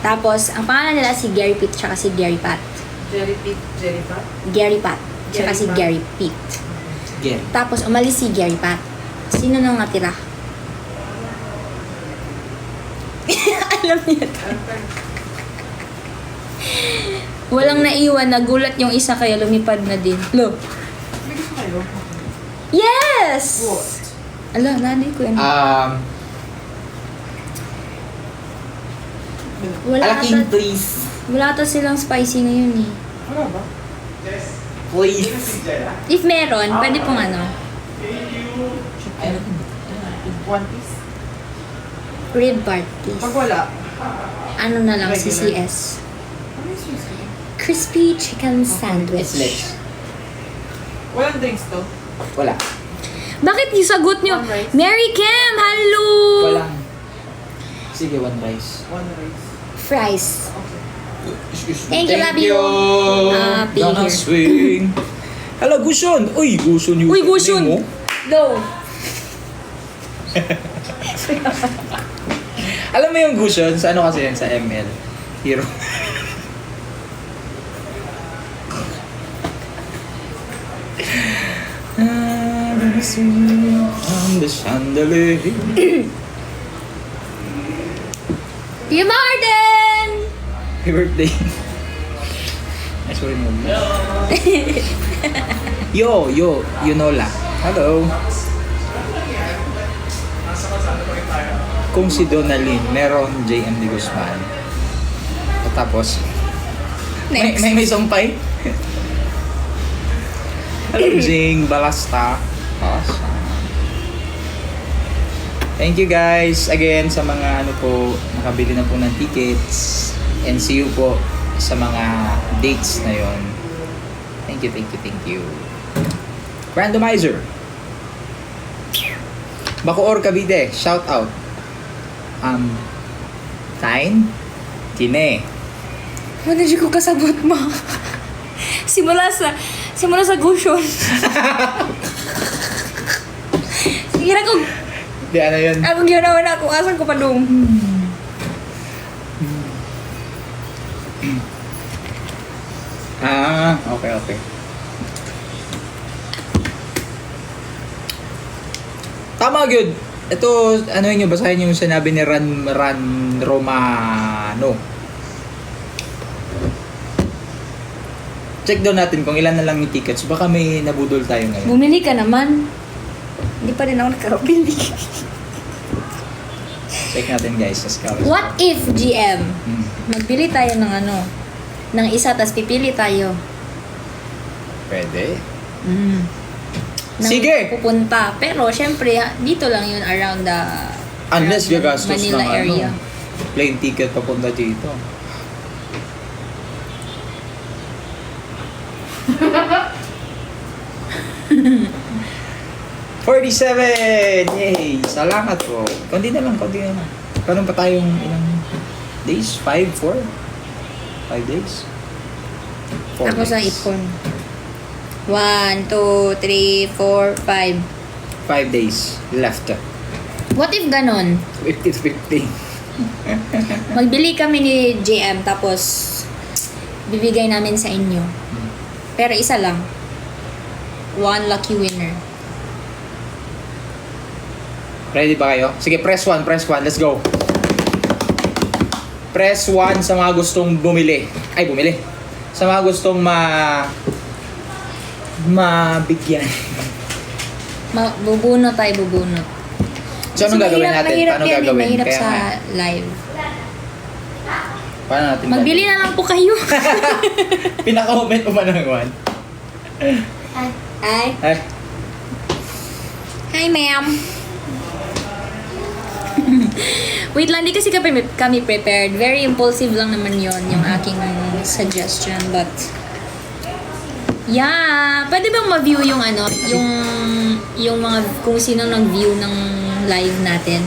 Tapos, ang pangalan nila si Gary Pitt tsaka si Gary Pat. Jerry Pitt, Jerry Pat. Gary Pat tsaka Gary si Pat. Gary Pitt. Gary. Tapos, umalis si Gary Pat. Sino nang natira? Alam niya to. Walang naiwan, nagulat yung isa kaya lumipad na din. Lo. May gusto kayo? Yes! What? Ala, nanay ko yun. Wala Alaking, ata, please. wala ata silang spicy ngayon eh. Ano ba? Please. If meron, pwede pong ano, One piece? rib parties. Pag wala, Ano na lang, Regular. CCS. ano yung susi? Crispy chicken It's sandwich. legs. Walang drinks to? Wala. Bakit yung sagot nyo? One rice. Mary Kim, hello! Walang. Sige, one rice. One rice. Fries. Okay. Thank you, love you. Be Gonna here. swing. Hello, Gushon. Uy, Gushon yung Uy, username Gushon. mo. Go! Alam mo yung Gushon? Sa ano kasi yan? Sa ML. Hero. On the chandelier. Kuya Martin! Happy birthday. Ay, sorry mo. Yo, Yunola. Hello. Kung si Donalyn, meron JMD Guzman. At tapos, Next. may sumpay. Hello, Jing Balasta. Awesome. Thank you guys again sa mga ano po, nakabili na po ng tickets. And see you po sa mga dates na yon. Thank you. Randomizer. Bacoor Cavite, shout out. Tain, Kine. Ano di ko kasabot mo? simula sa gushon. Sige ko, Di ano yun? ako ginawa na ako, asan ko pa doon? Okay. Tama, good. Ito, ano yun, basahin yung sinabi ni Ran Romano. Check daw natin kung ilan na lang yung tickets. Baka may nabudol tayo ngayon. Bumili ka naman. Hindi pa rin ako nakabili. Check natin guys sa scouts. What if, GM, Hmm. magbili tayo ng ano, ng isa, tas pipili tayo. Pwede. Ng Sige! pupunta. Pero, syempre, dito lang yun around the Unless around the gagastos Manila ng area. plane ticket papunta dito. $47! Yay! Salamat po. Konti na lang. Karoon pa tayong ilang days? 5 days? 4 Ako sa days. ipon. 1, 2, 3, 4, 5. 5 days left. What if ganon? 50-50. Magbili kami ni JM tapos bibigay namin sa inyo. Pero isa lang. One lucky winner. Ready ba kayo? Sige, press 1. Let's go. Press 1 sa mga gustong bumili. Sa mga gustong mabigyan. Bubunot tayo, bubunot. So, anong gagawin natin? Mahirap Paano yan, gagawin? mahirap Kaya sa nga. live. Paano natin Magbili na lang po kayo. Pinaka-comment mo ba ng one? Hi. Ay, Hi, ma'am. Wait lang, di kasi kami prepared. Very impulsive lang naman yon yung aking suggestion. But, yeah. Pwede bang ma-view yung ano, yung mga, kung sino nag-view ng live natin?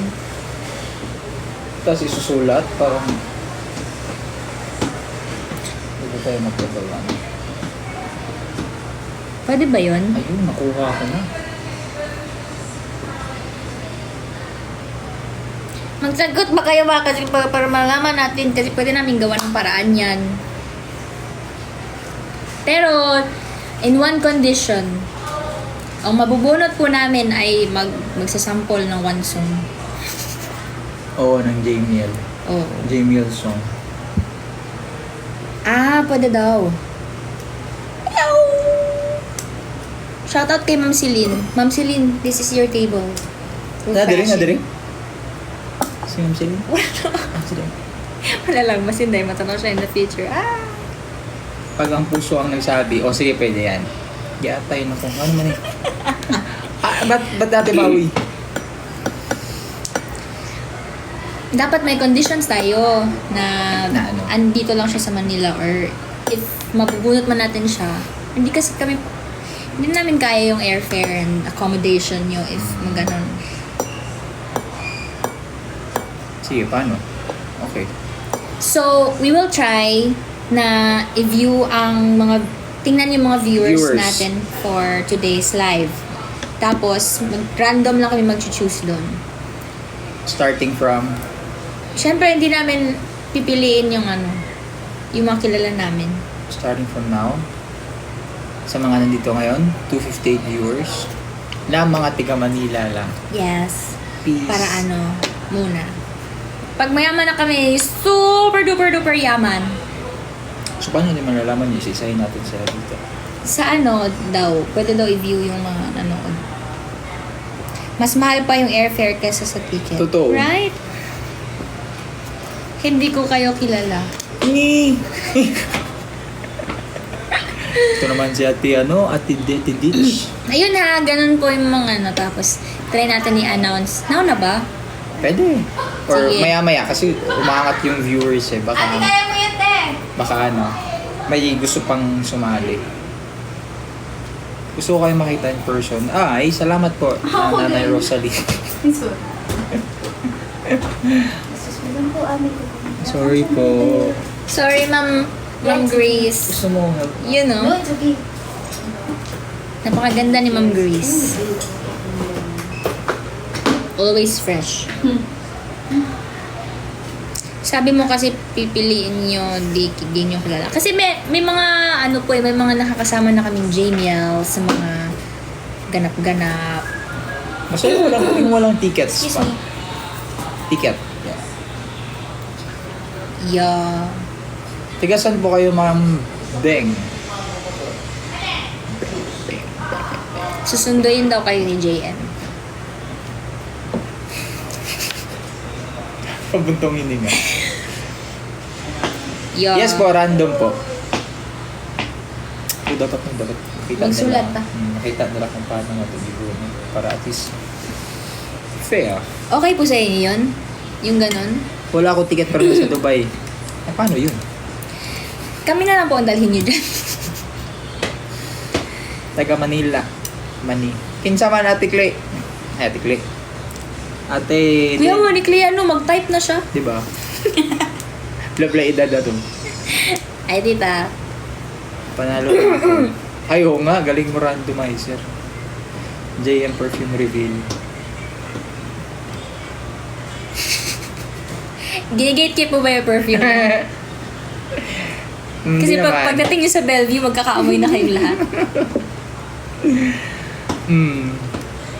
tapos isusulat, parang hindi ba tayo magpagawa? Pwede ba yun? Ayun, nakuha ko na. Magsagot ba kayo ba? Kasi para malaman natin, kasi pwede namin gawa ng paraan yan. Pero, in one condition, ang mabubunot po namin ay magsasample ng one song. Oo, ng Jamiel. Oh. Jamiel song. Ah, pwede daw. Hello! Shoutout kay Ma'am Celine. Ma'am Celine, this is your table. Nadiring, nadiring? Si Ma'am Celine? Wala lang, mas hindi. Matanong siya in the future. Ah! Pag ang puso ang nagsabi, o sige, pwede yan. Yata yun ako. Ano man eh? Ba't dati bawi? Dapat may conditions tayo na Na ano? andito lang siya sa Manila or if mabubunot man natin siya, hindi kasi kami, hindi namin kaya yung airfare and accommodation nyo if maganon. Sige, paano? Okay. So, we will try na i-view ang mga, tingnan yung mga viewers natin for today's live. Tapos, random lang kami mag-choose doon. Starting from Siyempre, hindi namin pipiliin yung ano, yung mga kilala namin. starting from now, sa mga nandito ngayon, 258 viewers, na mga tiga Manila lang. Yes. Peace. Para ano, muna. Pag mayaman na kami, super duper duper yaman. So, paano naman malalaman yung isa-isahin natin sila dito? Sa ano daw, pwede daw i-view yung mga nanood. Mas mahal pa yung airfare kesa sa ticket. Totoo. Right? Hindi ko kayo kilala. Ni! Ito naman si Ate Ditch. Ayun ha, ganun po yung mga ano. Tapos, try natin i-announce. Now na ba? Pwede. Or Sige. maya-maya kasi umangat yung viewers eh. Baka, Ate, kaya mo yan, te! baka ano, may gusto pang sumali. Gusto ko kayo makita in person. Ay, salamat po, Nanay Rosalie. Susunod po, amin ko. Sorry po. Sorry, Ma'am Grace. Gusto mo help? You know, No, it's okay. napakaganda ni Ma'am Grace. Always fresh. Sabi mo kasi pipiliin nyo, di nyo kilala. Kasi may mga, ano po may mga nakakasama na kaming Jamiel sa mga ganap-ganap. Masaya mo lang kung walang tickets Excuse pa. me. Ticket. Yeah. Yeah. Tigasan po kayo, Ma'am Beng. Susunduin daw kayo ni JM. Pabuntong hininga. Yeah. Yes po, random po. Dapat makita Magsulat nila. pa. Makita nila kung paano matuligo. Para at least fair. Okay po sa inyo yun? Yung ganon? Wala akong ticket para sa Dubai. Paano yun? Kami na lang po ang dalhin nyo dyan. Taga Manila. Kinsa man Ate Clay. Ate Clay. Ate... Kuya mo ni Clea, mag-type na siya. Diba? Blabla edad na to. Ay, tita. Panalo na ako. Ay, oo nga. Galing mo randomizer. JM Perfume Reveal. Ginigate po ba yung perfume? Kasi Hindi naman. pagdating nyo sa Bellevue, magkakaamoy na kayong lahat.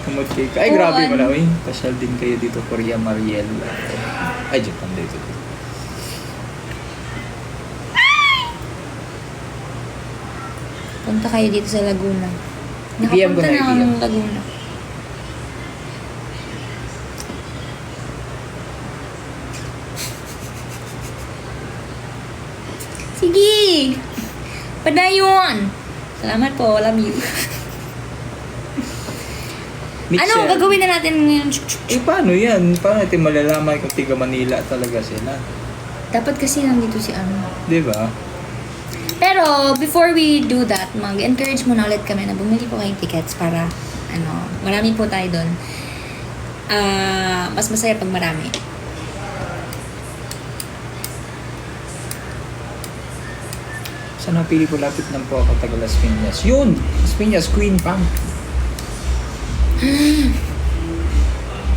Kumot kayo. Ay, Oo, grabe mo ano? na. Uy, pasyal din kayo dito. Korea, Mariel. Ay, Japan dito. Punta kayo dito sa Laguna. I-PM ko Nakapunta na, na ako i-PM. ng Laguna. Padayon! Salamat po, love you. Ano, gagawin na natin ngayon? Eh, paano yan? Paano natin malalaman kung tiga Manila talaga sila? Dapat kasi nandito si ano. Di ba? Pero, before we do that, mag-encourage muna ulit kami na bumili po kayong tickets para, marami po tayo doon. Mas masaya pag marami. Saan napili po lapit ng po ako taga Las Piñas? Yun! Las Piñas, Queen Pam.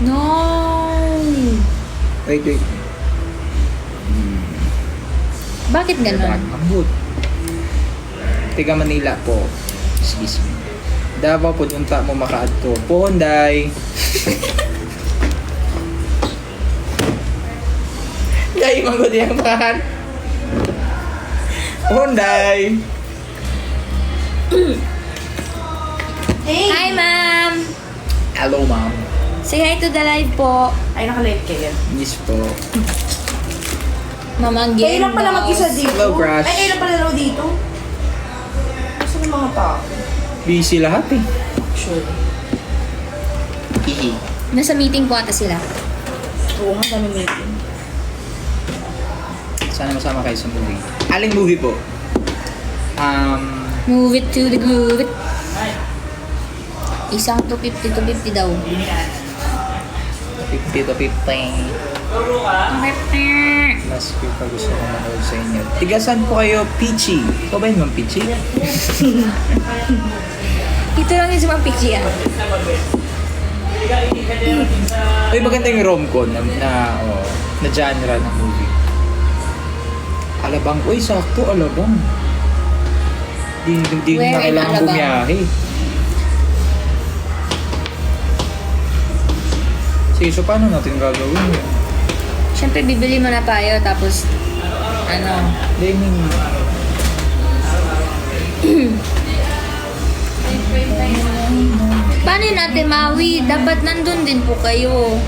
No! Wait. Bakit ganon? Ambot. Tiga Manila po. Excuse me. Davao po punta mo makaadto. Ponday. Dahil magod yung mahal. Ponday. Hi, ma'am! Hello, ma'am. Say hi to the live po. Ay, naka-live kayo. Miss po. Mamang Kayo lang pala mag-isa dito. Hello, Crush. Ay, kayo lang pala daw dito. Gusto ng mga tao. Busy lahat eh. Sure. Hihi. Nasa meeting po ata sila. Oo nga, dami meeting. Sana masama kayo sa movie. Aling movie po? Move it to the groove it. Isang 250 to 50 daw. 50 to 50. Mas pa gusto ko manood sa inyo. Tigasan po kayo, Peachy. Ikaw ba yun, Ma'am Peachy? Ito lang yung sumang picture yan. Ay, maganda yung rom-com na genre ng movie. Alabang. Uy, sakto, Alabang. Di Where na in kailangan Alabang? bumiyahe. Sige, so paano natin gagawin yun? Siyempre, bibili mo na tayo, tapos, Leming. paano yun natin mawi? Dapat nandun din po kayo.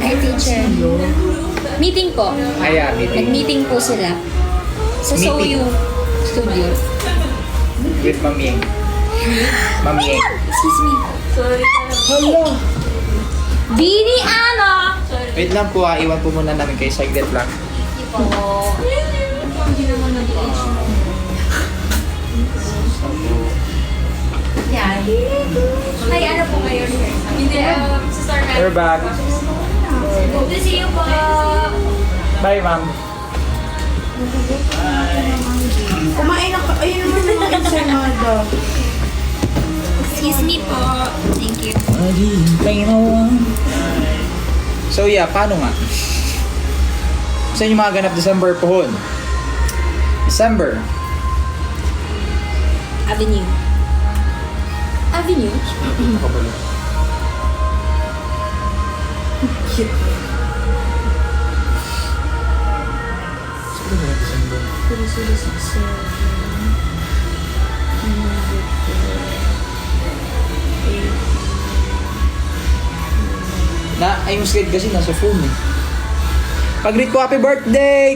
Hi, teacher. Meeting po. Aya, meeting. Nag-meeting po sila. Sa Meeting. Soyu Studio. With Ma'am Yeng. Ma'am Yeng. Excuse me. Hello. Bini Ana! Wait lang po iwan po muna namin kayo sa saglit lang. Yan. Ay, ano po kayo? Hindi, sa Star Magic. We're back. Good to see you po. Bye, ma'am. Kumain na ka. Ayun naman yung mga ensaymada. Excuse me po. Thank you. So yeah, paano nga? Sa inyo mga ganap December pohon? December. Avenue. Avenue? Ay, mas kasi nasa phone eh. Pag-greet ko, happy birthday!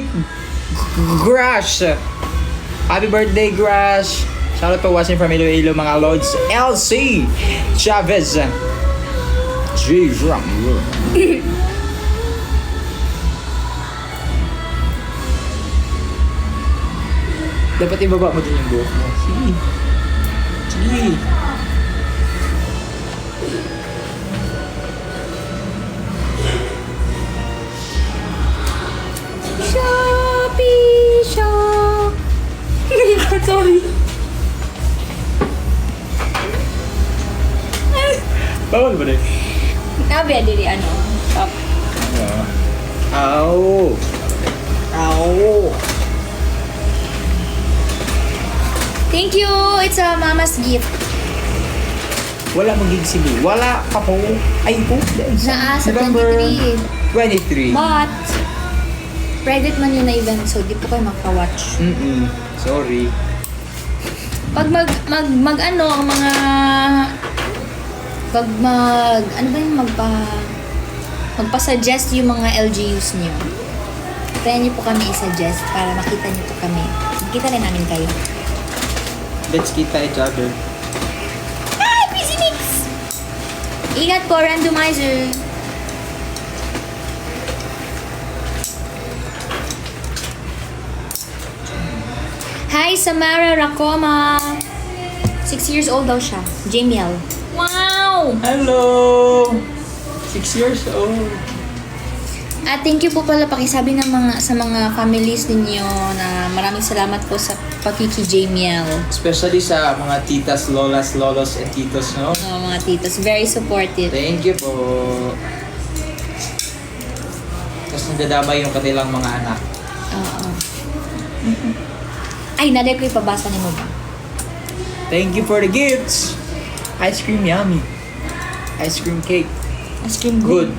Grash! Happy birthday, Grash! Shoutout po watching from Iloilo, mga Lords. LC Chavez. J. Ram. Dapat ibaba mo din yung buhok mo. Sige. Sige. Shopee Shop. Sorry. Bawal ba rin? Nabi, dili ano. Shop. Ow. Ow. Thank you. It's a mama's gift. Wala magiging sili. Wala pa po. Ay po. Naa sa November 23. 23. But, private man yun na event, so di po kayo makaka-watch. Sorry. Pag ano, ang mga... ano ba yung magpa-suggest yung mga LGUs niyo? Try niyo po kami i-suggest para makita niyo po kami. Makita rin namin kayo. Let's kita each other. Hi, Busy Mix! Ingat po, randomizer! Hi, Samara Racoma! 6 years old daw siya. Jamiel. Wow! Hello! 6 years old. At thank you po pala pakisabi ng sa mga families ninyo na maraming salamat po sa pakiki-Jamiel. Especially sa mga titas, lolas, lolos, and titos, no? Mga titos, very supportive. Thank you po. Tapos nadadamay yung kanilang mga anak. Oo. Ay, naday ko ipabasa ni mo ba? Thank you for the gifts. Ice cream yummy. Ice cream cake. Ice cream Good.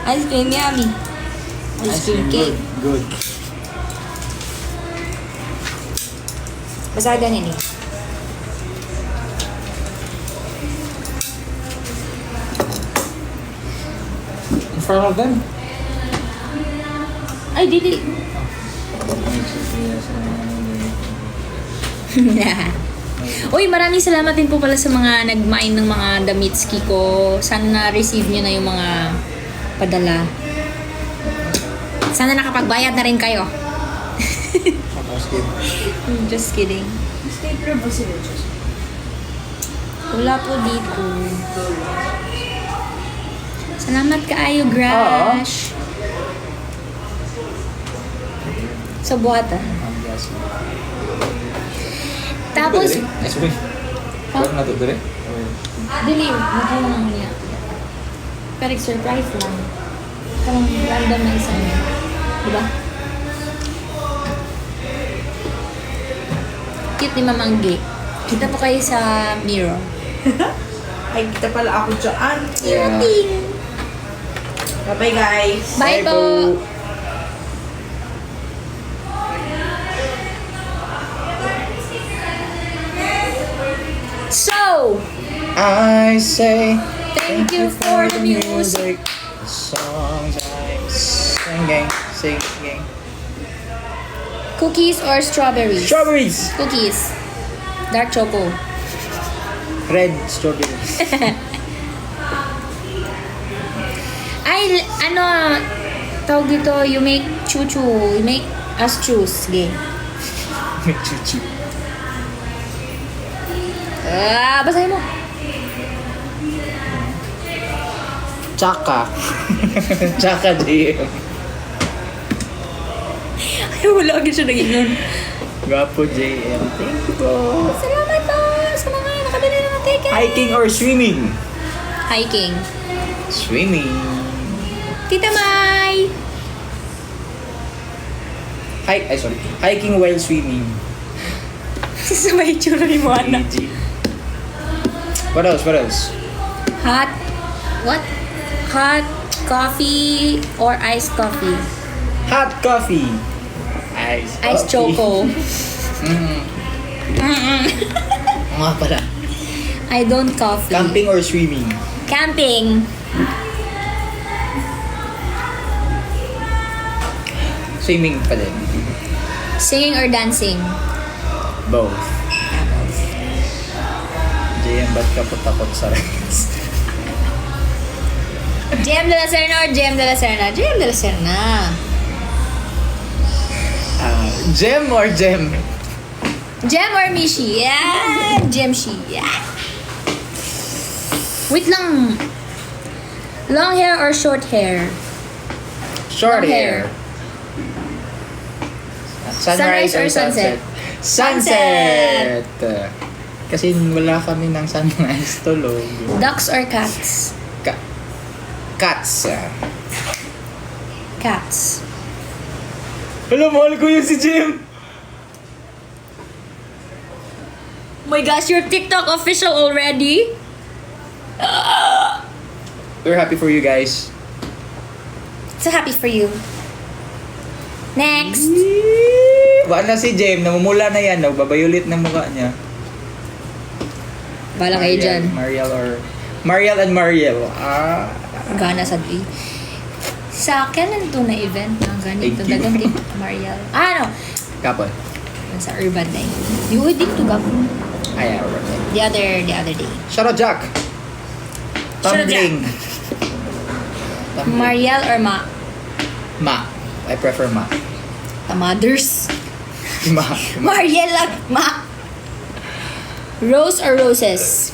Ice cream yummy. Ice cream cake. Good. Basta ganin eh. In front of them. Ay, dili. Uy, maraming salamat din po pala sa mga nag-mine ng mga damitski ko. Sana na-receive nyo na yung mga padala. Sana nakapagbayad na rin kayo. Just kidding. Stapler ba sila, Diyos? Wala po dito. Salamat kaayo, Grash. Sa buhatan. Tapos, Ay, sorry. Huwag na to, dire? dili, hindi lang niya. Pero surprise lang. Parang random na isa niya. Diba? Cute ni Mamanggi. Kita po kayo sa mirror. Ay, kita pala ako dyan. Yeah. Bye-bye, guys. Bye po! So, I say thank you for the music. Songs I'm singing. Cookies or strawberries? Strawberries! Cookies. Dark choco. Red strawberries. Ay, ano, tawag dito, you make chuchu. You make us choose. Game. May chuchu. Basahin mo. Tsaka. Tsaka, JM. Ay, wala agad siya naging nun. Gwapo, JM. Thank you po. Salamat po sa mga nakabili ng ticket. Hiking or swimming? Hiking. Swimming. Tita Mai! Hiking while swimming. Sa may itsura ni Moana. AG. What else? Hot. What? Hot coffee or iced coffee? Hot coffee. Iced Choco. Nga pala. I don't coffee. Camping or swimming? Camping. Swimming pa din. Singing or dancing? Both. JM, ba't ka po takot sa rides? JM de la Serna or JM de la Serna? JM de la Serna. Jem or Jem? Jem or Mishi? Yeah! Jemshi. Yeah! Wait lang. Long hair or short hair? Short Long hair. Sunrise or sunset? Sunset! Kasi wala kami ng sunrise tulog. Ducks or cats? Cats. Cats. Alam, mahal ko yun si Jim! Oh my gosh, you're TikTok official already? We're happy for you guys. So happy for you. Next! Baka na si Jim, namumula na yan, nagbabayulit ng mukha niya. Bala kayo dyan. Mariel and Mariel. Gana sa di. Sa kailan to na event na ganito? Thank you. Dagang kay Mariel. Ah, no. Kapon. Sa Urban Day. You would dito gapon. Ay, alright. The other day. Shout out, Jack. Shout out, Tumbling. Mariel or Ma? Ma. I prefer Ma. The mothers. Ma. Mariel lang. Ma. Rose or roses?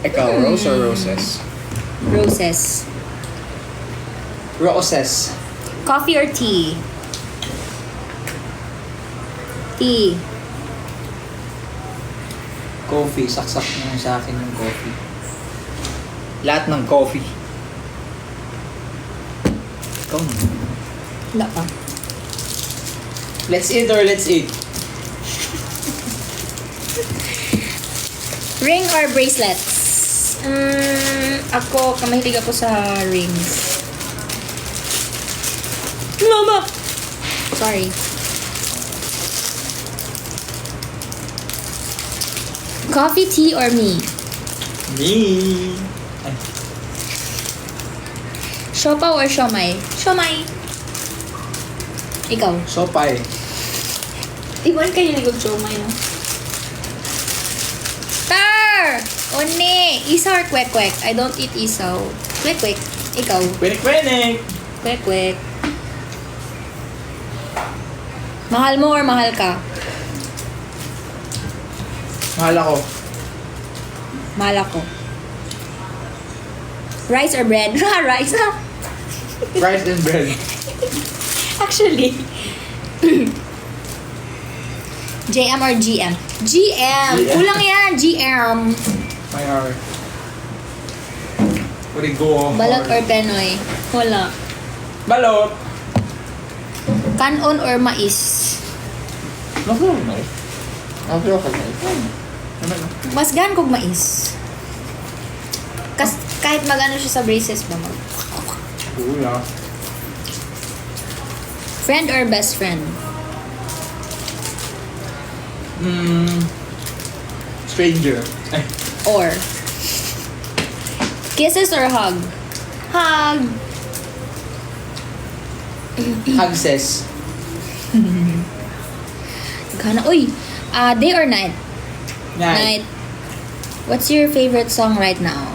Ikaw, rose or roses? Roses. Roses. Coffee or tea? Tea. Coffee. Saksak mo sa akin yung coffee. Lahat ng coffee. Ikaw na. Wala pa. Let's eat or let's eat? Ring or bracelets? Ako, kamahilig ako sa rings. Mama! Sorry. Coffee, tea, or me? Me. Ay, Siopaw or siomay? Siomay. Ikaw? sopay. Iwan kayo ligog siomay, no? Star! Oni! Isaw or kwek-kwek? I don't eat isaw. Kwek-kwek. Ikaw? Kwenik-kwenik. Kwek-kwek. Mahal mo or mahal ka? Mahal ako. Mahal ako. Rice or bread? Rice. Rice and bread. Actually. JM or GM? GM! Kulang yan, GM. My heart. What it go? Balot or Penoy? Wala. Balot. Kanon or mais? Naku, no. Naku, okay. Mas gan kog mais. Kahit mag-ano siya sa braces ba mag. Kuya. Friend or best friend? Stranger. Ay. Or kisses or hug? Hug. Access. Gana. Uy! Day or night? Night. What's your favorite song right now?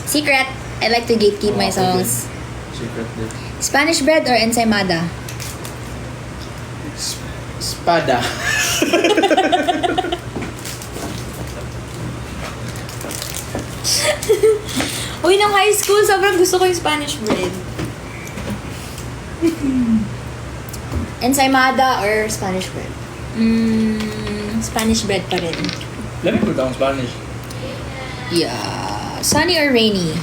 Secret. I like to gatekeep my songs. Secret din. Spanish bread or ensaymada? Espada. Uy, nung high school, sobrang gusto ko yung Spanish bread. Ensaymada or Spanish bread? Spanish bread pa rin. Let me put down Spanish. Yeah. Sunny or rainy?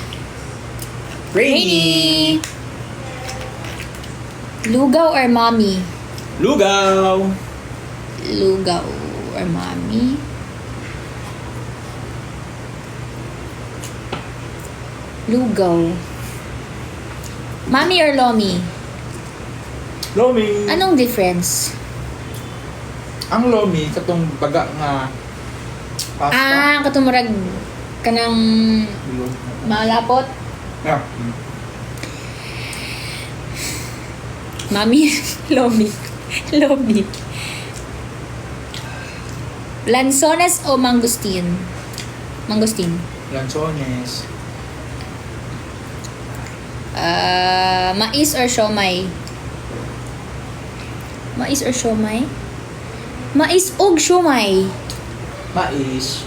Rainy. Lugaw or mommy? Lugaw. Lugaw or mommy? Lugaw. Mommy or lomi? Lomi. Anong difference? Ang lomi, katong baga nga pasta. Katumurag ka ng malapot? Yeah. Mami, lomi. Lomi. Lanzones o mangustin? Mangustin. Lanzones. Mais or siomay? Mais or siomay? Mais og siomay. Mais.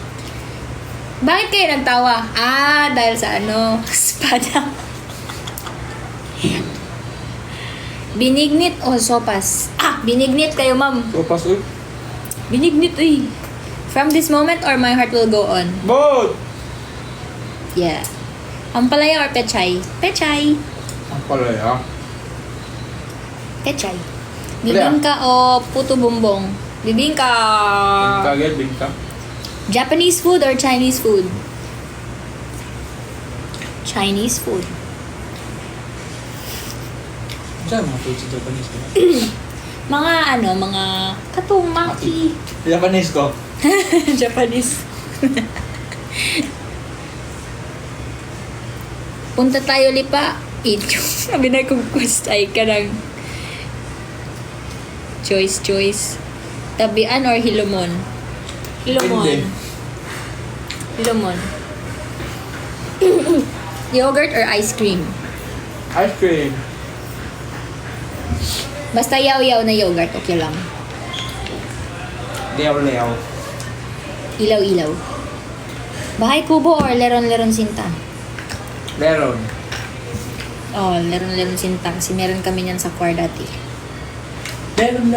Bakit kayo nagtawa? Dahil sa ano? Espada. Binignit o sopas? Binignit kayo, ma'am. Sopas uy. Binignit, uy. From this moment or my heart will go on? Both. Yeah. Ampalaya or pechay? Pechay. Ang palaya. Pechay. Bibingka o puto bumbong? Bibingka. Kagad, bingka. Japanese food or Chinese food? Chinese food. Saan mga food sa Japanese ko? Mga mga katumaki. Japanese ko. Japanese. Punta tayo lipa. Ito. Sabi na kong ay ka ng choice. Tabian or Hilomon? Depende. Hilomon. Yogurt or ice cream? Ice cream. Basta yaw-yaw na yogurt, okay lang. Leaw. Ilaw-ilaw. Bahay kubo or leron-leron sinta? Meron. Oh, leron-leron sinta. Kasi meron kami niyan sa choir dati. Meron.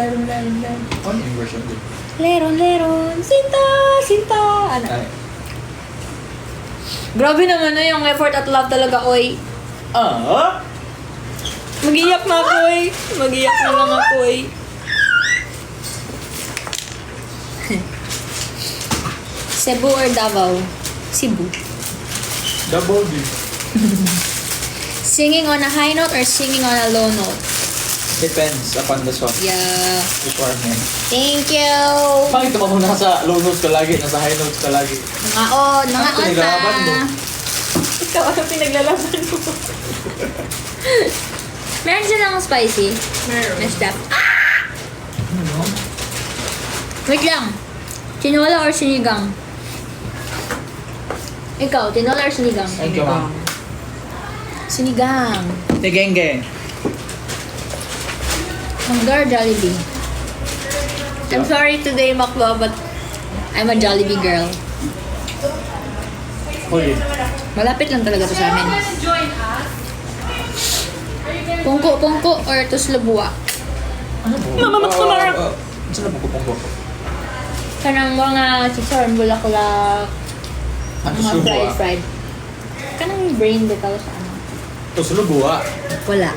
Ano yung version din? Leron-leron sinta. Ano? Ay. Grabe naman na yung effort at love talaga, oy. Mag-iyak na ako, oy. Mag-iyak na lang ako, oy. Cebu or Davao? Cebu. Double D. Singing on a high note or singing on a low note? Depends upon the song. Yeah. Requirement. Thank you! Bakit naman mo nasa low notes ka lagi, nasa high notes ka lagi? Mga on, mga Ano pinaglalaban mo? Ikaw, ano pinaglalaban mo? Meron silang spicy. Meron. Na stuff. Wait lang. Tinola or sinigang? Ikaw, tinola or sinigang? Thank you, ma'am. Sinigang. Tigenge. Mangga or Jollibee? I'm sorry today, Makba, but I'm a Jollibee girl. Huli. Malapit lang talaga to sa amin. Join us. Pungko or tuslabua? Mama, saan na pagpupungko? Kanang mga chicharon, bulaklak, Ano mga subuha? fried. Kanang brain bitaw sa ano? Ito sulubuha. Wala.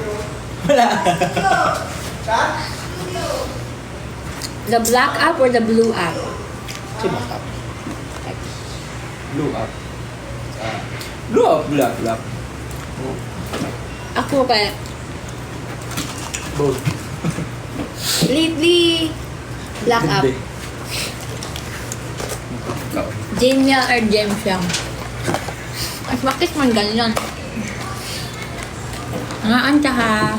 The black app or the blue app? Si Makap. Blue up. Blue up, black. Ako kaya, Both. lately, black app. Hindi. Ikaw. Jamia or Jemfiang? At bakit man ganyan? Nga tsaka,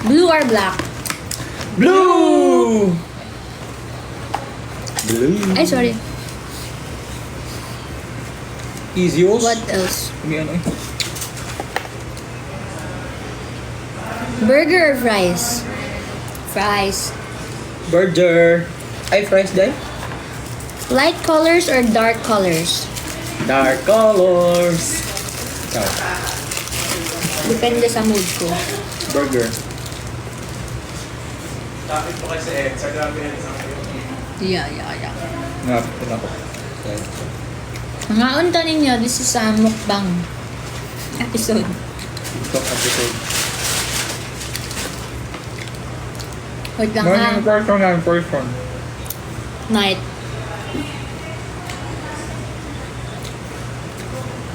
blue or black? Blue! Ay, sorry. Easios. What else? May ano eh. Burger or fries? Fries. Burger. Ay, fries day? Light colors or dark colors? Dark colors. Ikaw. Depende sa mood ko. Burger. Yeah. Nga, ito ko. Mga unta ninyo, this is a mukbang episode. TikTok episode. Wait lang Morning ha. person and person. Night.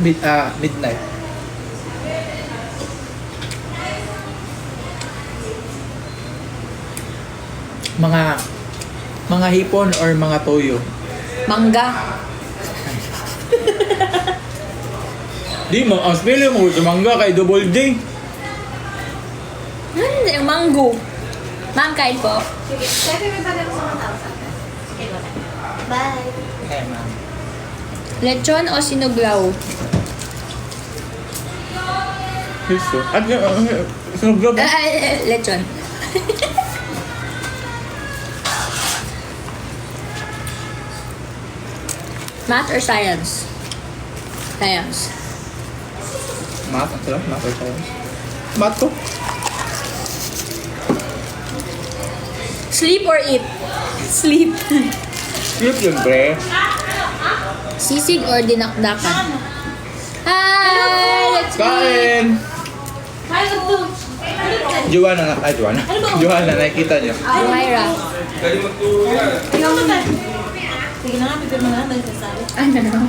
Midnight. Mga hipon or mga toyo? Mangga. Di mo, ang spelling mo sa mangga kay Double D. Hindi, mango. Ma'am, kain po. Sige, sabi mo ba sa 1,000? Sige, wala. Bye. Okay, ma'am. Lechon o sinuglaw? Hiso. At sunog ba? Lechon. Math or science? Science. Math, ang sarap. Math or science? Math ko. Sleep or eat? Sleep. Sleep yun, pre. Sisig or dinakdakan? Hi! Let's Kain! Joanna na. Ay, Joanna. Joanna, nakikita niyo. Myra. Sige na nga, pipir mo na lang dahil sasabi. Ano?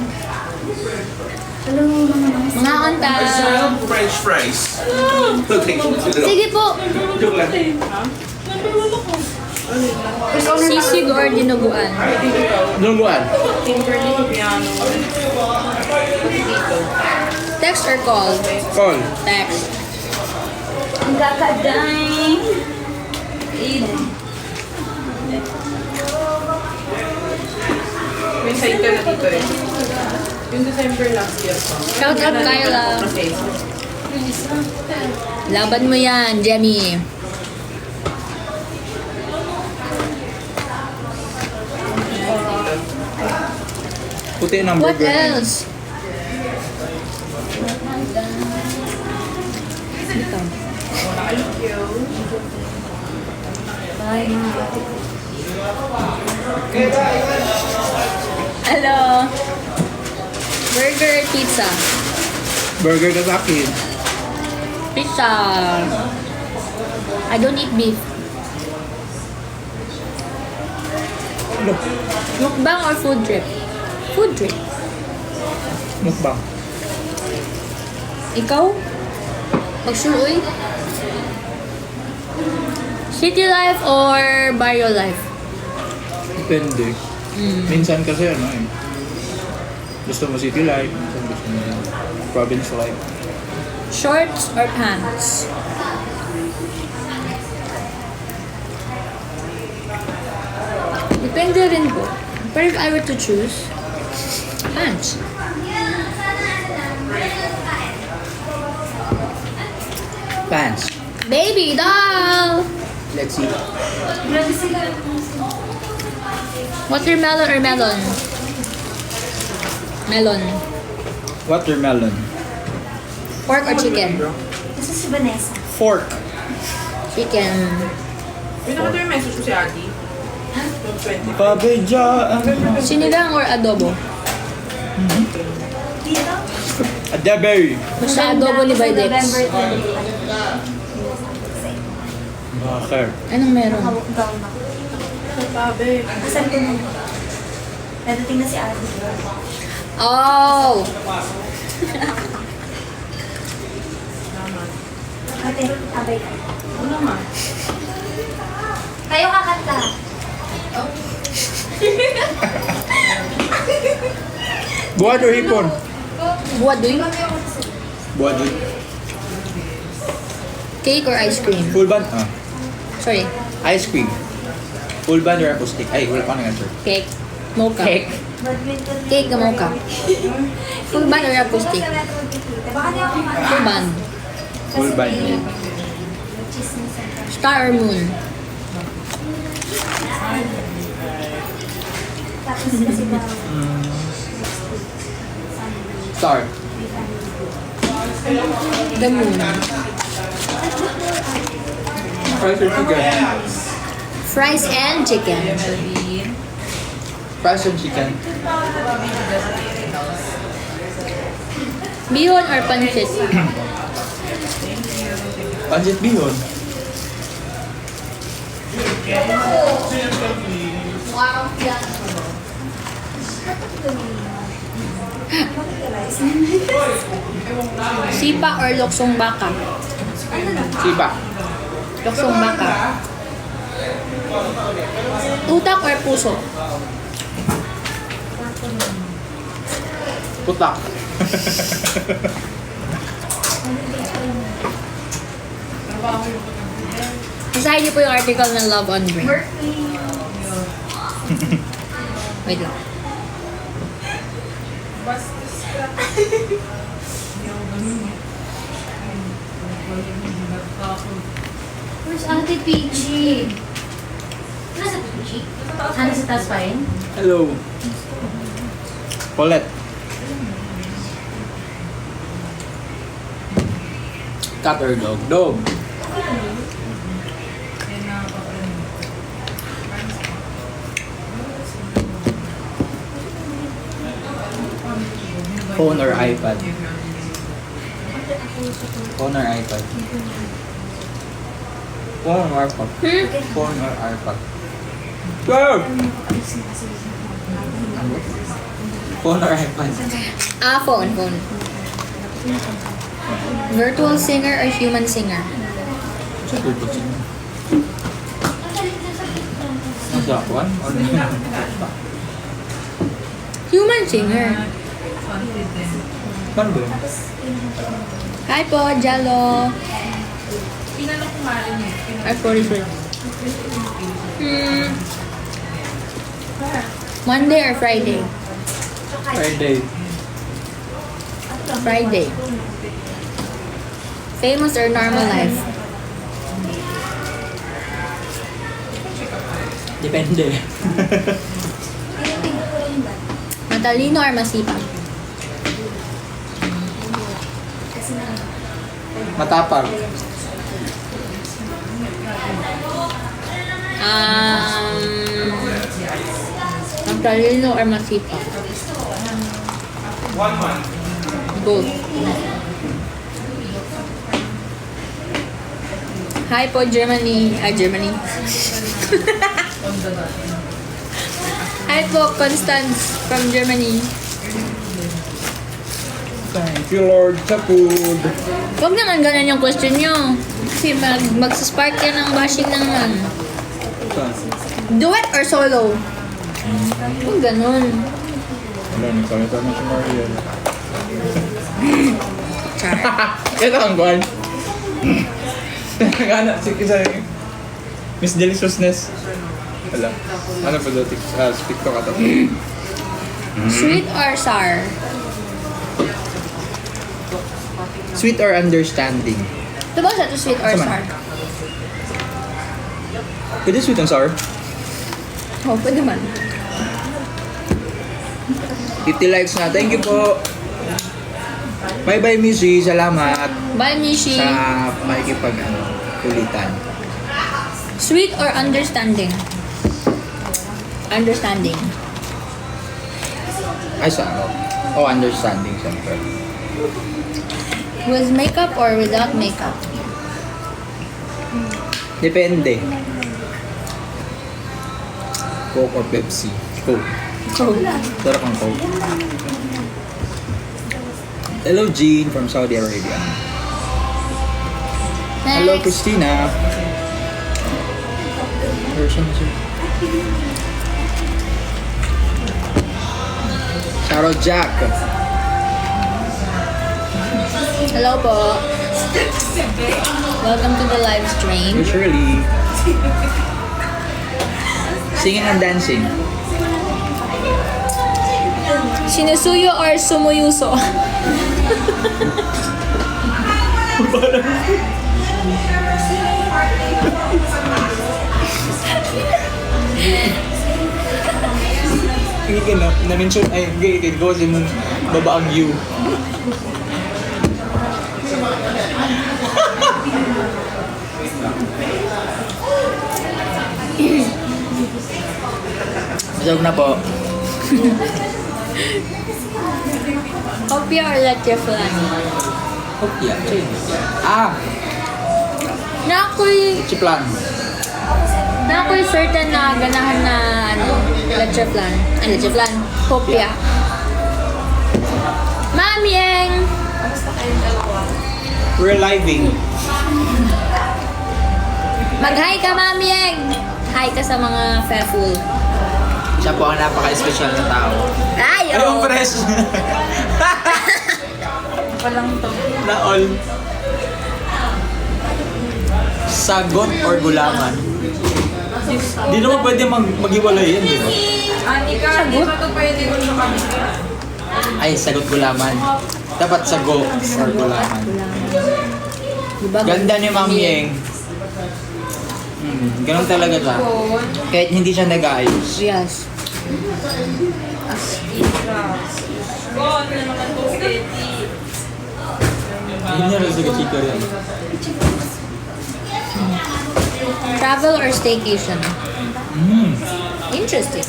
Mga kanta. French fries. Sige po. Joke lang. Sisig or dinuguan? Lungguan. Kimberly Piano. Text or call? Call. Text. Ang kakaday. May side ka na dito eh. Yung December last year pa. Shout out Kyla. Okay. Laban mo yan, Jemmy. Puti ng What burger. else? Dito. Hello. Burger, pizza. Burger ka sa akin. Pizza. I don't eat beef. Look. Mukbang or food trip? Food trip. Mukbang. Ikaw? Magsuloy? City life or barrio life? Depende. Minsan kasi ano eh. Gusto mo city life. Minsan gusto mo province life. Shorts or pants? Depende rin po. But if I were to choose, pants. Pants. Baby doll! Let's see. Watermelon or melon? Melon. Watermelon. Pork or chicken? Kasi si Vanessa. Fork. Chicken. May nakita yung message ko si Adi. Yung 20. Pabedya. Sinigang or adobo? Dito? Adeberry. Basta adobo ni November Videx. 20. Bakit? Anong meron? Hawak gown ako. Sabi. Asan ko na? Nadating na si Adi. Oh! Ate, abay ka. Ano naman? Kayo kakanta. Buwan o hipon? Buwadoy? Buwado. Cake or ice cream? Full band. Sorry. Ice cream. Full band or acoustic? Ay, wala pa nang answer. Cake. Mocha. Badminton. Cake na mocha. Full band or acoustic? Baka niya ako kumanta. Full band. Full band. Star or moon? Tapos kasi ba? Star. The moon. Fries or chicken? Fries and chicken. Fries and chicken. Bihon or pancit? Pancit bihon. Sipa or loksong baka? Sipa. Loksong baka. Utak or puso? Putak. Basahin niyo po yung article ng Love on Brain. Wait lang. Where's Ate Peachy? Nasa Peachy? Sana sa taas pa rin? Hello. Paulette. Cat or dog? Dog. Phone or iPad? Phone or iPad? Phone or iPad? Phone or iPad? Go! Phone or iPad? Phone. Virtual singer or human singer? Sa kwan? Human singer. Paano ba yun? Hi po, Jello. Pinanong kumain niya. Ay, sorry. Monday or Friday? Friday. Friday. Famous or normal life? Depende. Matalino or masipag? Matapang. Matalino or masipag? Both. Hi po, Germany. Germany. Hi po, Constance from Germany. Thank you, Lord, sa food. Huwag naman ganun yung question nyo. Kasi magsaspark yan ng bashing na naman. Duet or solo? Huwag ganun. Wala, nagsalita na si Mariel. Char. Ito ang kwan. Ano, sige sa'yo. Miss Deliciousness. Wala. Ano pa daw? Speak to ka to. Sweet or sour? Sweet or understanding? Ito ba sa to sweet or Sama. sour? Pwede sweet and sour? Oh, pwede man. 50 likes na. Thank you po. Bye-bye, Missy. Salamat Bye, Mishi. sa kulitan. Sweet or understanding? Understanding. Ay, sa ano? Oh, understanding, siyempre. With makeup or without makeup? Depende. Coke or Pepsi? Coke. Coke. Sarap ang Coke. Hello, Jean from Saudi Arabia. Hello, Next. Christina. Version siya. Charot Jack. Hello po. Welcome to the live Hey, stream. Shirley. Singing and dancing. Sinusuyo or sumuyuso? Hindi ka na-mention, ay, hindi, ko kasi mong babaang you. Masarap na po. Hopia or let your fly? Hopya. Ah, Na ako'y chiplan. certain na ganahan na ano, let your flan. Ay, let your flan. Hopia. Ma'am Yeng! We're living. Mag-hi ka, Ma'am Yeng! Hi ka sa mga fairful. Siya po ang napaka-special na tao. Ay, Ay, oh. ang fresh. Walang to. Na all. Sagot or gulaman? Di naman pwede maghiwalay yan, di ba? Anika, di ba ito pwede ko sa kanila? Ay, sagot gulaman. Dapat sago or gulaman. Diba? Ganda ni Ma'am Yeng. Ganun talaga siya. Kahit hindi siya nag-aayos. Yes. Go, ano na naman to, Betty? Hindi niya rin sa chika rin. Travel or staycation? Interesting.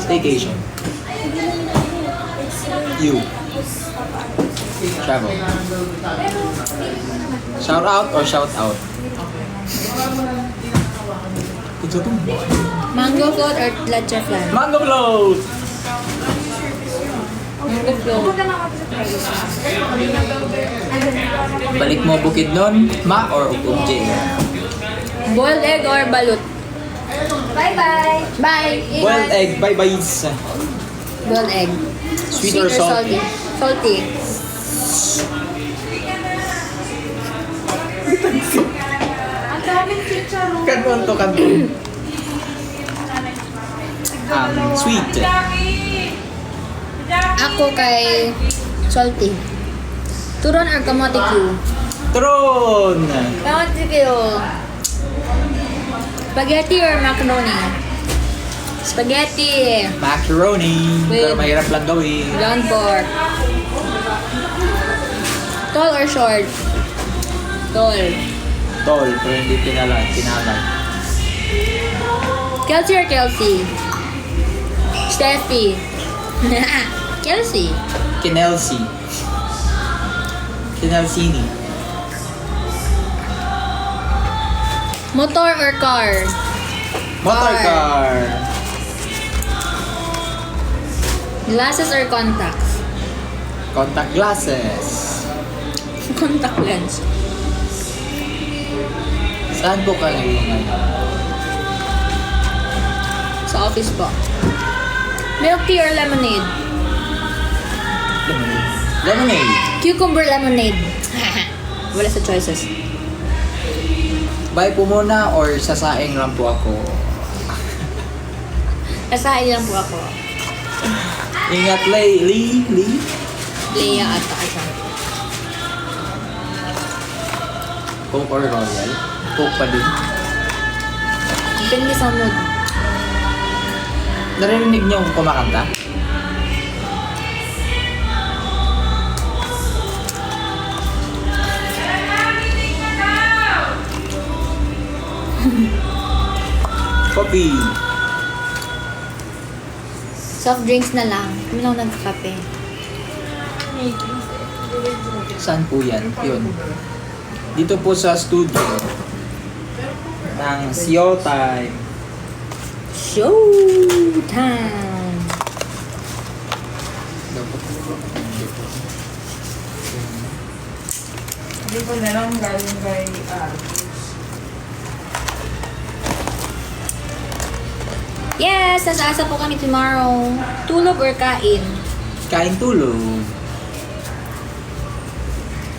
Staycation. You. Travel. Shout out or shout out? Ito to. Mango float or leche flan? Mango float! Mango float. Balik mo bukid nun, ma or ugje? Boiled egg or balut? Bye-bye. Bye. Boiled egg, bye-bye. Boiled egg. Sweet or salty? Salty. Ang daming chicharon. Kanon to, kanon. Sweet. Ako kay salty. Turon or kamote Q? Tron! Kamote Q. Spaghetti or macaroni? Spaghetti. Macaroni. With- Pero mahirap lang gawin. Ground pork. Tall or short? Tall. Tol, pero hindi pinalay. Kelsey or Kelsey? Steffi. Kelsey. Kinelsi. Kinelsini. Motor or car? Motorcar. Glasses or contacts? Contact glasses. Contact lens. Saan po kayo ngayon? Sa office po. Milk tea or lemonade? Lemonade. Lemonade. Cucumber lemonade. Wala sa choices. Bye po muna or sasaing lang po ako. Asahin lang po ako. Ingat, Lee. Leia at Asa. Coke or Royal? Coke pa din. Depende sa mood. Narinig niyo ako kumakanta? Coffee. Soft drinks na lang. Kami lang nagkakape. Saan po yan? Yun. Dito po sa studio ng Sio Time. Showtime! Hindi ko na lang galing kay Yes! Nasa asa po kami tomorrow. Tulog or kain? Kain tulog.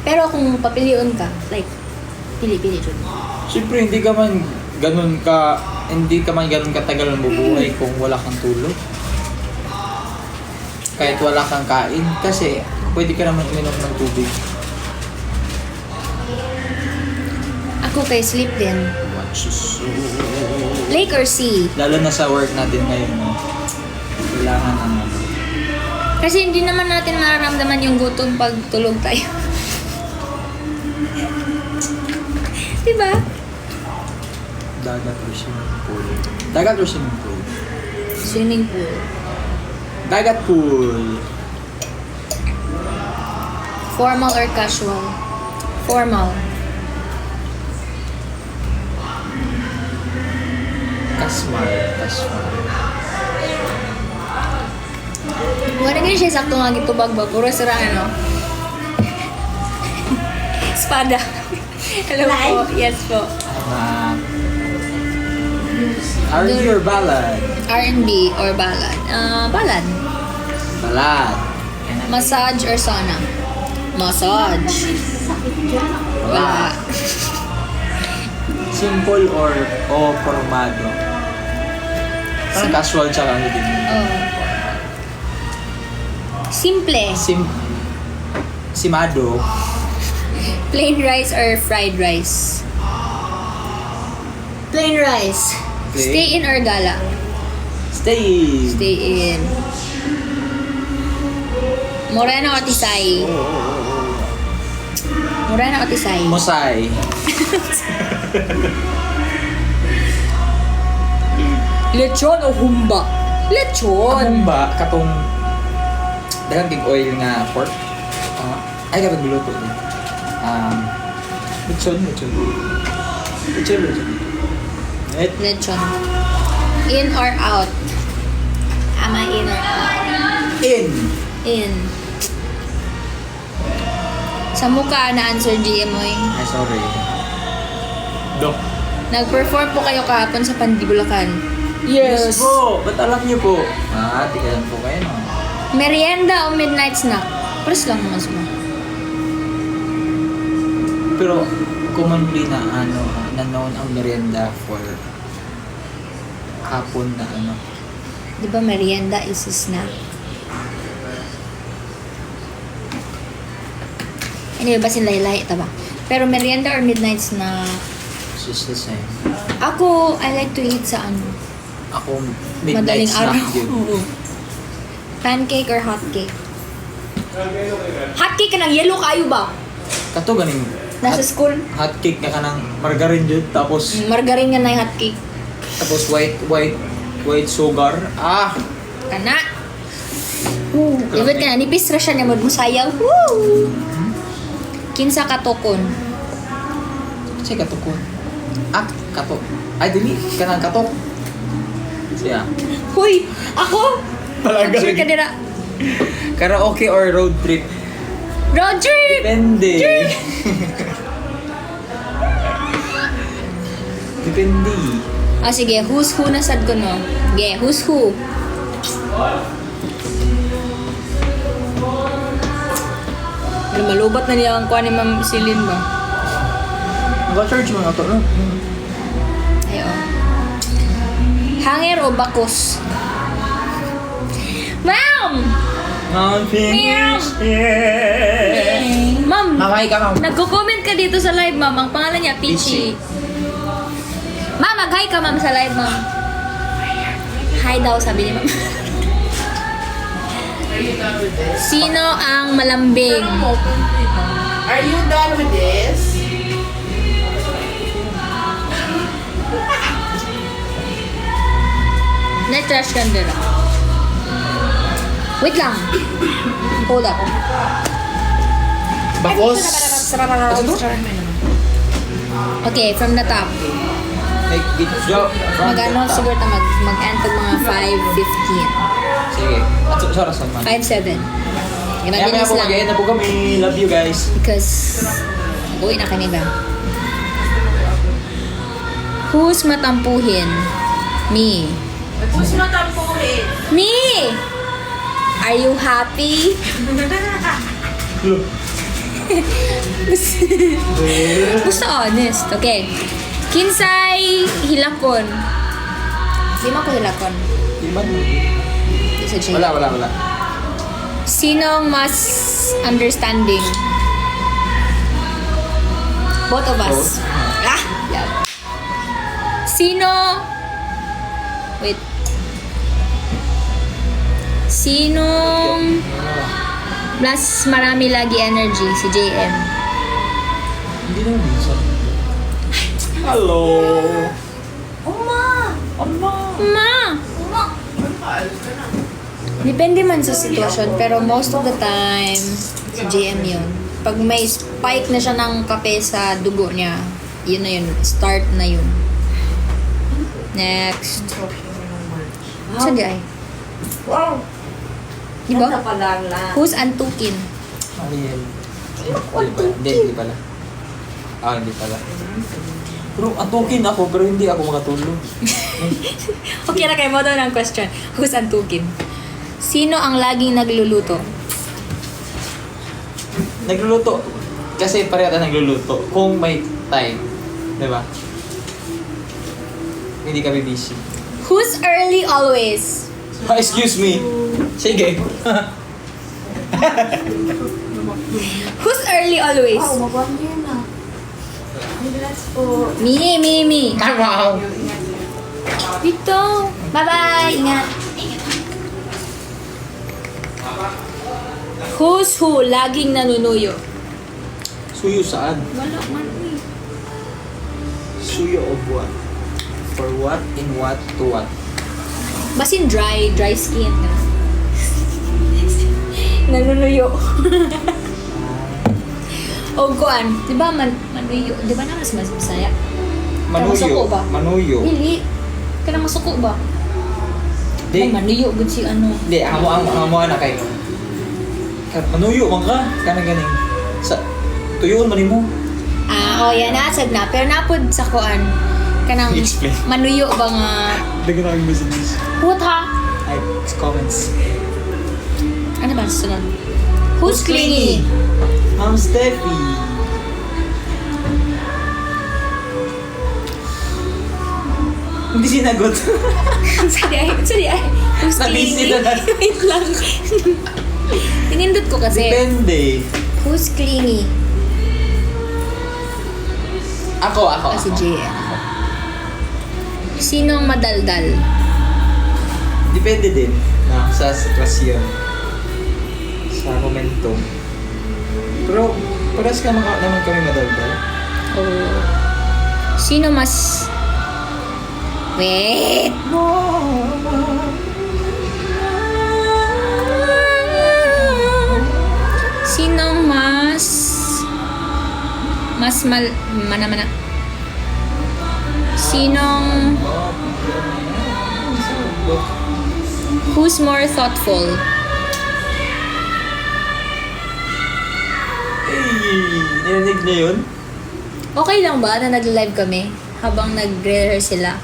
Pero kung papiliun ka, like, pili-pili dyan. Siyempre hindi ka man ganun katagal mabubuhay kung wala kang tulog. Kahit wala kang kain kasi pwede ka naman uminom ng tubig. Ako kay sleep din. Lake or sea? Lalo na sa work natin ngayon, no? Kailangan ano. Kasi hindi naman natin mararamdaman yung gutom pag tulog tayo. Diba? Dagat or swimming pool. Dagat or swimming pool? Swimming pool. Dagat pool. Formal or casual? Formal. Kasmar. Wala ganyan siya sakto nga gitubag ba? Puro sira ano? Espada. Hello po. Yes po. R&B or ballad? R&B or ballad? Ballad. Ballad. Massage or sauna? Massage. Wala. Simple or formado? Parang casual tsaka ano din. Oh. Simple. Simado. Plain rice or fried rice? Plain rice. Okay. Stay in or gala? Stay. Stay in. Moreno o Tisay? Moreno o Tisay? Musay. Lechon o humba? Lechon! Ang ba katong daghang big oil nga pork? Ay katong biluto din. Lechon. Right? Lechon. In or out? Am I in or out? In. In. Sa mukha na answer GM mo eh. Ay, sorry. Do. Nag-perform po kayo kahapon sa Pandibulacan. Yes po! Ba't alam niyo po? Tikalan po kayo no? Merienda o midnight snack? Pares lang naman sila. Pero commonly na na known ang merienda for hapon na Di ba merienda is a snack? Anyway, ba sinlaylay ito ba? Pero merienda or midnight snack? it's just the same. Ako, I like to eat sa Ako midnight madaling snack araw. yun. Pancake or hot cake? Hot cake ka ng yellow kayo ba? Kato ganing Nasa school? hot cake nga ka ng margarine yun, tapos Margarine nga na yung hot cake. white sugar. Kana. Ibig ka na, nipis ra siya niya mo sayaw. Woo! Kinsa katokon. Kasi katukon. Katok. Ay, dili. Kanang katok. Siya. Hoy! Ako! Talaga. Sure ka dira. Karaoke or road trip? Road trip! Depende. Depende. Sige, who's who na sad ko no? Sige, who's who? Malubat na niya ang kuha ni Ma'am Celine ba? Naka-charge mo na ito, no? Ayo. Hanger o bakos? Ma'am! Unfinished yet. Ma'am! Mamay ka, ma'am. Nagko-comment ka dito sa live, ma'am. Ang pangalan niya, Peachy. Ma'am, mag-hi ka, ma'am, sa live, ma'am. Hi daw, sabi ni ma'am. Sino ang malambing? Are you done with this? Na-trash can dira. Wait lang. Hold up. Bakos. Okay, from the top. Like, joke. Mag-ano, siguro na mag-end pag mga 5:15. Sige. At sorry, man. 5:07. Kaya Mabilis po, lang. mag-end na po kami. Love you guys. Because, mag-uwi na kami ba? Who's matampuhin? Me. Who's matampuhin? Me! Are you happy? Basta honest. Okay. Kinsay hilakon. Di mo ko hilakon. Di man. Di sa J. Wala. Sinong mas understanding? Both of us. Yeah. Sino? Wait. Sinong mas marami lagi energy? Si JM. Hindi naman minsan. Hello. Ma! Depende man sa sitwasyon, pero most of the time, si JM yun. Pag may spike na siya ng kape sa dugo niya, yun na yun. Start na yun. Next. Saan di ay? Wow! Diba? Ganda pala ang lahat. Who's antukin? Ariel. Hindi pala. Hindi pala. Pero atukin ako, pero hindi ako makatulog. Okay na kayo mo daw ng question. Who's antukin? Sino ang laging nagluluto? Nagluluto. Kasi pareha tayo nagluluto. Kung may time. Diba? Hindi kami busy. Who's early always? Excuse me. Sige. Who's early always? Wow, mag-1 year na. Congrats po. Me. Wow. Dito. Bye-bye. Ingat. Who's who? Laging nanunuyo. Suyo saan? Wala man eh. Suyo of what? For what? In what? To what? Basin dry skin. Nanunuyo. O kuan, di ba manuyo? Di ba na mas masaya? Masuko ba? Manuyo. Dili. Kana masuko ba? Di. Ay, manuyo gud si ano. Hindi, amo na kayo. Manuyo man ka. Kana ganing. Sa tuyoon man mo. Yan nasag na. Pero napod sa kuan. Kanang Explain. manuyo ba nga Dagan ako yung messages. hut ha? Ay, comments. Ano ba sunod? Who's clingy? I'm Steffi. Hindi sinagot. Sorry ay. Who's Nabisi clingy? na lang. Wait lang. Pinindot ko kasi. Depende. Who's clingy? Ako. Si JM. Sinong madaldal? Depende din sa sitwasyon. Sa momentum. Pero, paras ka naman kami madaldal. Oh. Sino mas... Wait! Sinong mana Sinong... Who's more thoughtful? Narinig niya yun? Okay lang ba na nag-live kami habang nagre-rehearse sila?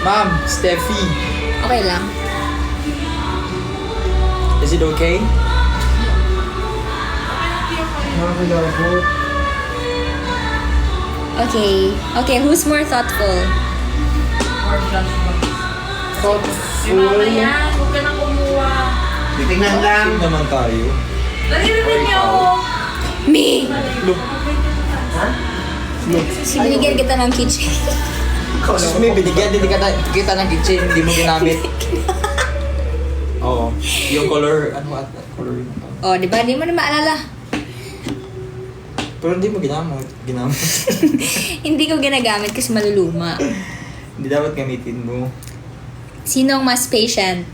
Ma'am, Steffi. Okay lang. Is it okay? Okay, who's more thoughtful? Mama yan, huwag ka nang kumuha. Titingnan lang. Same naman tayo. Naririnig niyo ako. Me! Look. Binigyan kita ng kitchen. Kasi may binigyan din kita ng kitchen, hindi mo ginamit. Oo. Yung color, color yun. Oh, di ba? Di mo na maalala. Pero hindi mo ginamit. Hindi ko ginagamit kasi maluluma. Hindi dapat gamitin mo. Sino ang mas patient?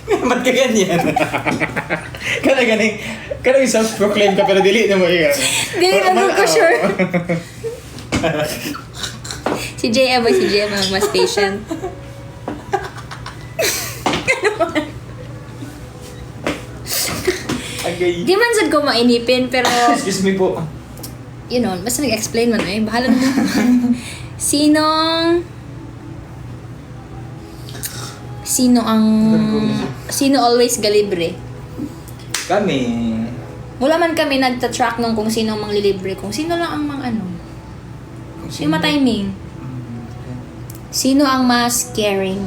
Ba't ka ganyan? Kanang self-proclaim ka pero dili na mo iya. Dili na ko sure. Si JM ang mas patient. Agay. Di man sad ko mainipin pero Excuse me po. you know, basta nag-explain man eh. Bahala na mo. Sino always galibre? Kami. Wala man kami nagta-track nung kung sino ang manglilibre. Kung sino lang ang yung ma-timing. Sino ang mas caring?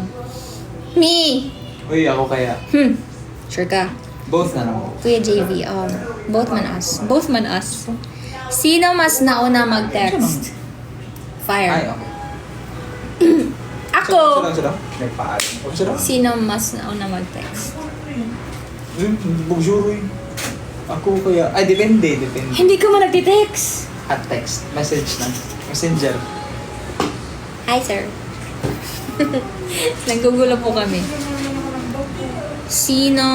Me! Uy, ako kaya. Sure ka? Both na lang. Kuya JV, both man us. Sino mas nauna mag-text? Ay, Fire. okay. Ako! Sila. Nagpaalam. Okay, sila. Sino mas nauna mag-text? Bonjour. Ako kaya. Ay, depende. Hindi ka man nagtitext. At text. Message na. Messenger. Hi, sir. Nanggugulo po kami. Sino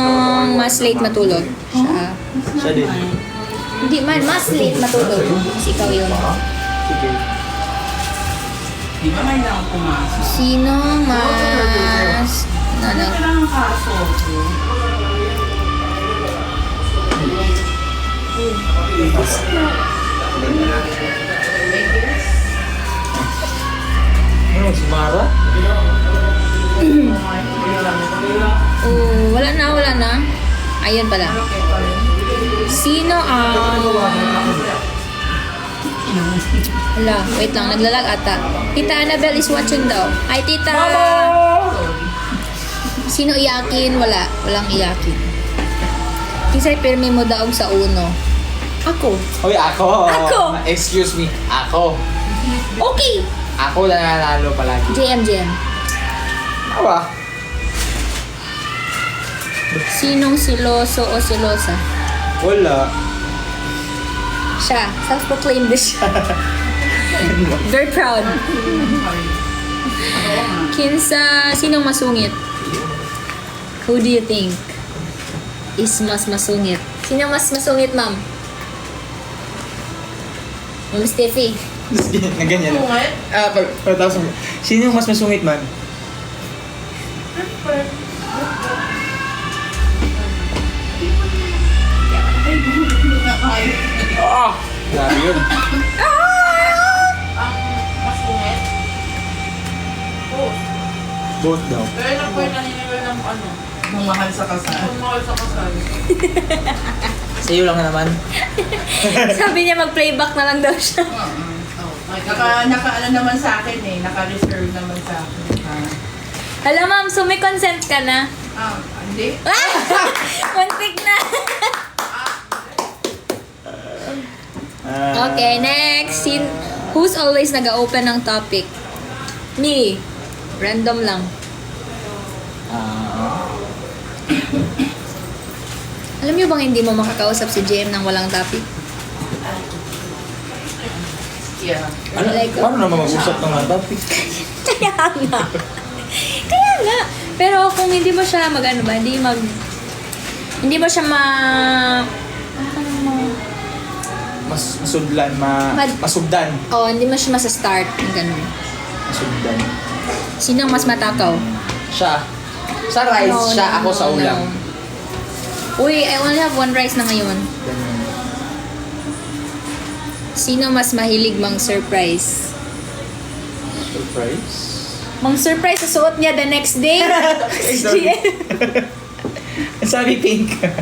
mas late matulog? Siya. Siya din. Hindi man, mas late matulog. Kasi ikaw yun. Sige. Di ba may lang pumasok? Sino mas... Ano? Kailangan ng kaso. Ano, si Mara? Oh, wala na. Ayun pala. Sino ang... Hala, wait lang. Naglalag ata. Tita Annabelle is watching daw. Hi, tita! Sino iyakin? Wala. Walang iyakin. Kisay pirmi mo daog sa uno. Ako. Uy, ako! Ako! Excuse me. Ako. Okay! Ako na nanalo palagi. JM. Awa. Sinong siloso o silosa? Wala. Siya. Self-proclaimed siya. Very proud. Kinsa, sinong masungit? Who do you think is mas masungit? Sino mas masungit, ma'am? Ma'am Steffi. Na ganyan. Sungit? Pagkatapos mo. Sino yung mas masungit man? Ah! Grabe yun. Both daw. Pero lang po yung nahingi ng ano, Nang mahal sa kasal. ang mahal sa kasal. Sa'yo lang naman. Sabi niya mag-playback na lang daw siya. Naka naman sa akin eh, naka-reserve naman sa akin. Hello ma'am, so may consent ka na? Hindi. Muntik na. Okay, next. Who's always nag-open ng topic? Me. Random lang. Alam niyo bang hindi mo makakausap si JM nang walang topic? Yeah. Paano naman mag-usap ng mga topic? Kaya nga. Kaya nga. Pero kung hindi mo siya mag-ano ba, hindi mo siya Masudlan, masugdan. hindi mo siya masa-start. Yung ganun. Masugdan. Sino ang mas matakaw? Siya. Sa rice, siya. Ako sa ulam. no. Uy, I only have one rice na ngayon. Sino mas mahilig mang-surprise? Surprise? Mang-surprise sa suot niya the next day? Sabi pink. Gusto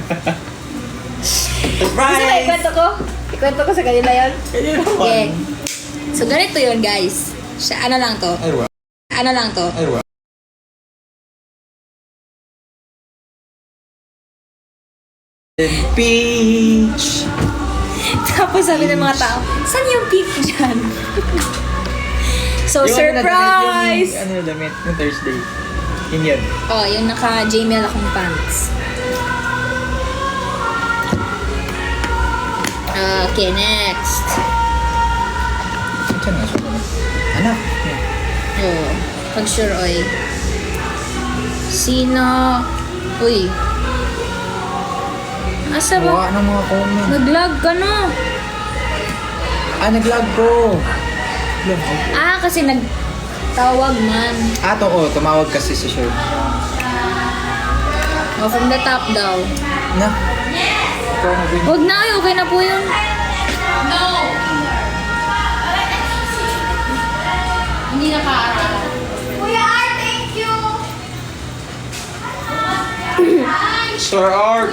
ba Surprise! ikwento ko? Ikwento ko sa kanila yun? Kanya naman. Okay. So, ganito yun, guys. Ano lang to? Aywa. Peach! Tapos sabi ng mga tao, saan yung pink dyan? So, Yung surprise! Ano na damit? Yung Thursday. Yun. Oh, yung naka-Jamie akong pants. Okay, next. Saan nga siya? Anak. Oh, pag-sure, oy. Sino? Uy. Asa ba? Buka ng mga comment. Nag-lag ka na. Nag-lag ko. Kasi nagtawag man. Tumawag kasi si Sher. Oh, from the top daw. Na? Huwag na, okay na po yun. Hindi nakaaral. Sir Art!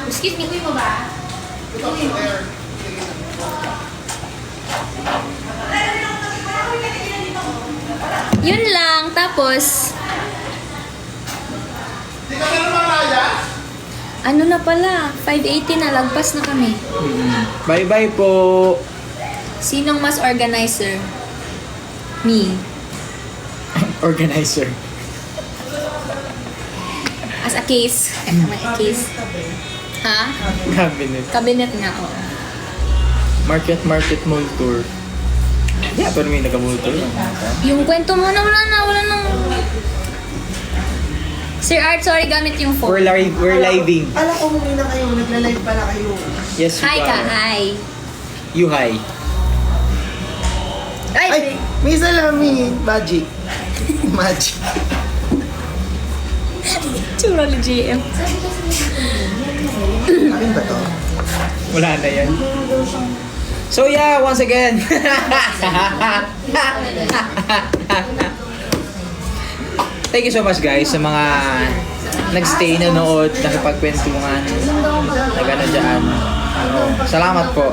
Excuse me, kuya mo ba? Yun lang, tapos... Ano na pala? 5:80 na, lagpas na kami. Bye-bye po! Sinong mas organizer? Me. Organizer. As a case. May case. Ha? Cabinet. Cabinet nga, oo. Market Mall Tour. Yeah, pero may nag-mall tour. Yung kwento mo na, wala na. Sir Art, sorry, gamit yung phone. We're living. Alam ko muna na kayo, nagla-live pala kayo. Yes, you Hi ka, are. hi. You hi. Ay, may salamin. Magic. Magic. Tsura ni GM. Akin ba to? Wala na yan. So yeah, once again. Thank you so much guys sa mga nagstay, nanood, nakipagkwentuhan, nagano dyan. Salamat po.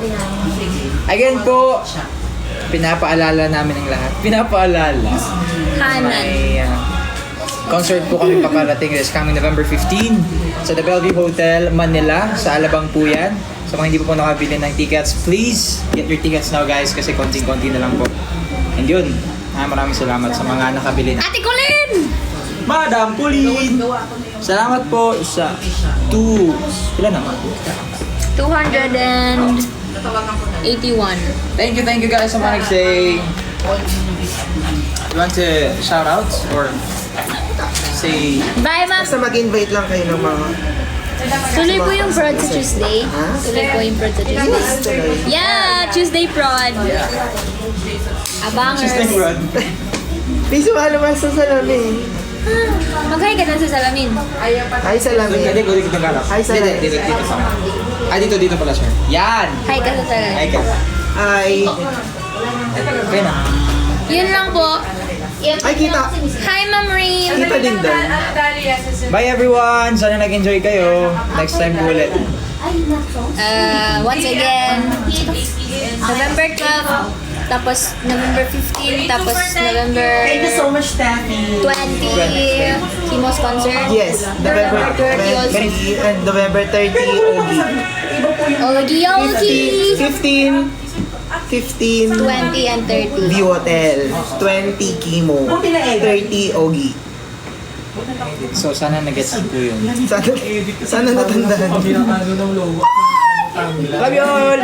Again po, pinapaalala namin ang lahat. Pinapaalala. Hanan. May concert po kami paparating this coming November 15 sa The Bellevue Hotel, Manila. Sa Alabang po yan. Sa mga hindi po nakabili ng tickets, please get your tickets now guys kasi konting-konti na lang po. And yun, maraming salamat sa mga nakabili na. Ate Colin! Madam Pauline! Salamat po sa ilan naman? 281. Thank you guys sa mga nag-say. You want to shout out or say Bye, ma'am. Basta mag-invite lang kayo ng mga... Tuloy po yung prod sa Tuesday. Tuloy po yung prod sa Tuesday. Yeah, Tuesday prod. Abangers. May sumalo man sa salamin. Mag-hi ka na sa salamin. Ay, salamin. dito ng galak. Ay, salamin. Dito sa dito pala sir. Yan! Hi ka sa salamin. Ay ka. Ay. Okay na. Yun lang po. Ay, kita. Hi, Ma'am Rin! Kita din doon. Ano, Dahlia, Bye everyone! Sana nag-enjoy kayo. Next time po ulit. Once again, November 12, tapos November 15, tapos November Thank you so much, Taffy. 20, Kimo's concert. Yes, November 30 also. 20 and November 30, Ogi. Ogi Ogi! 15, 20 and 30. View Hotel. 20, Kimo. 30, Ogi. So sana nag-gets po yun. Sana natandaan. Love you all!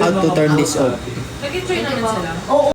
How to turn this off? Nag-enjoy naman sila. Oo,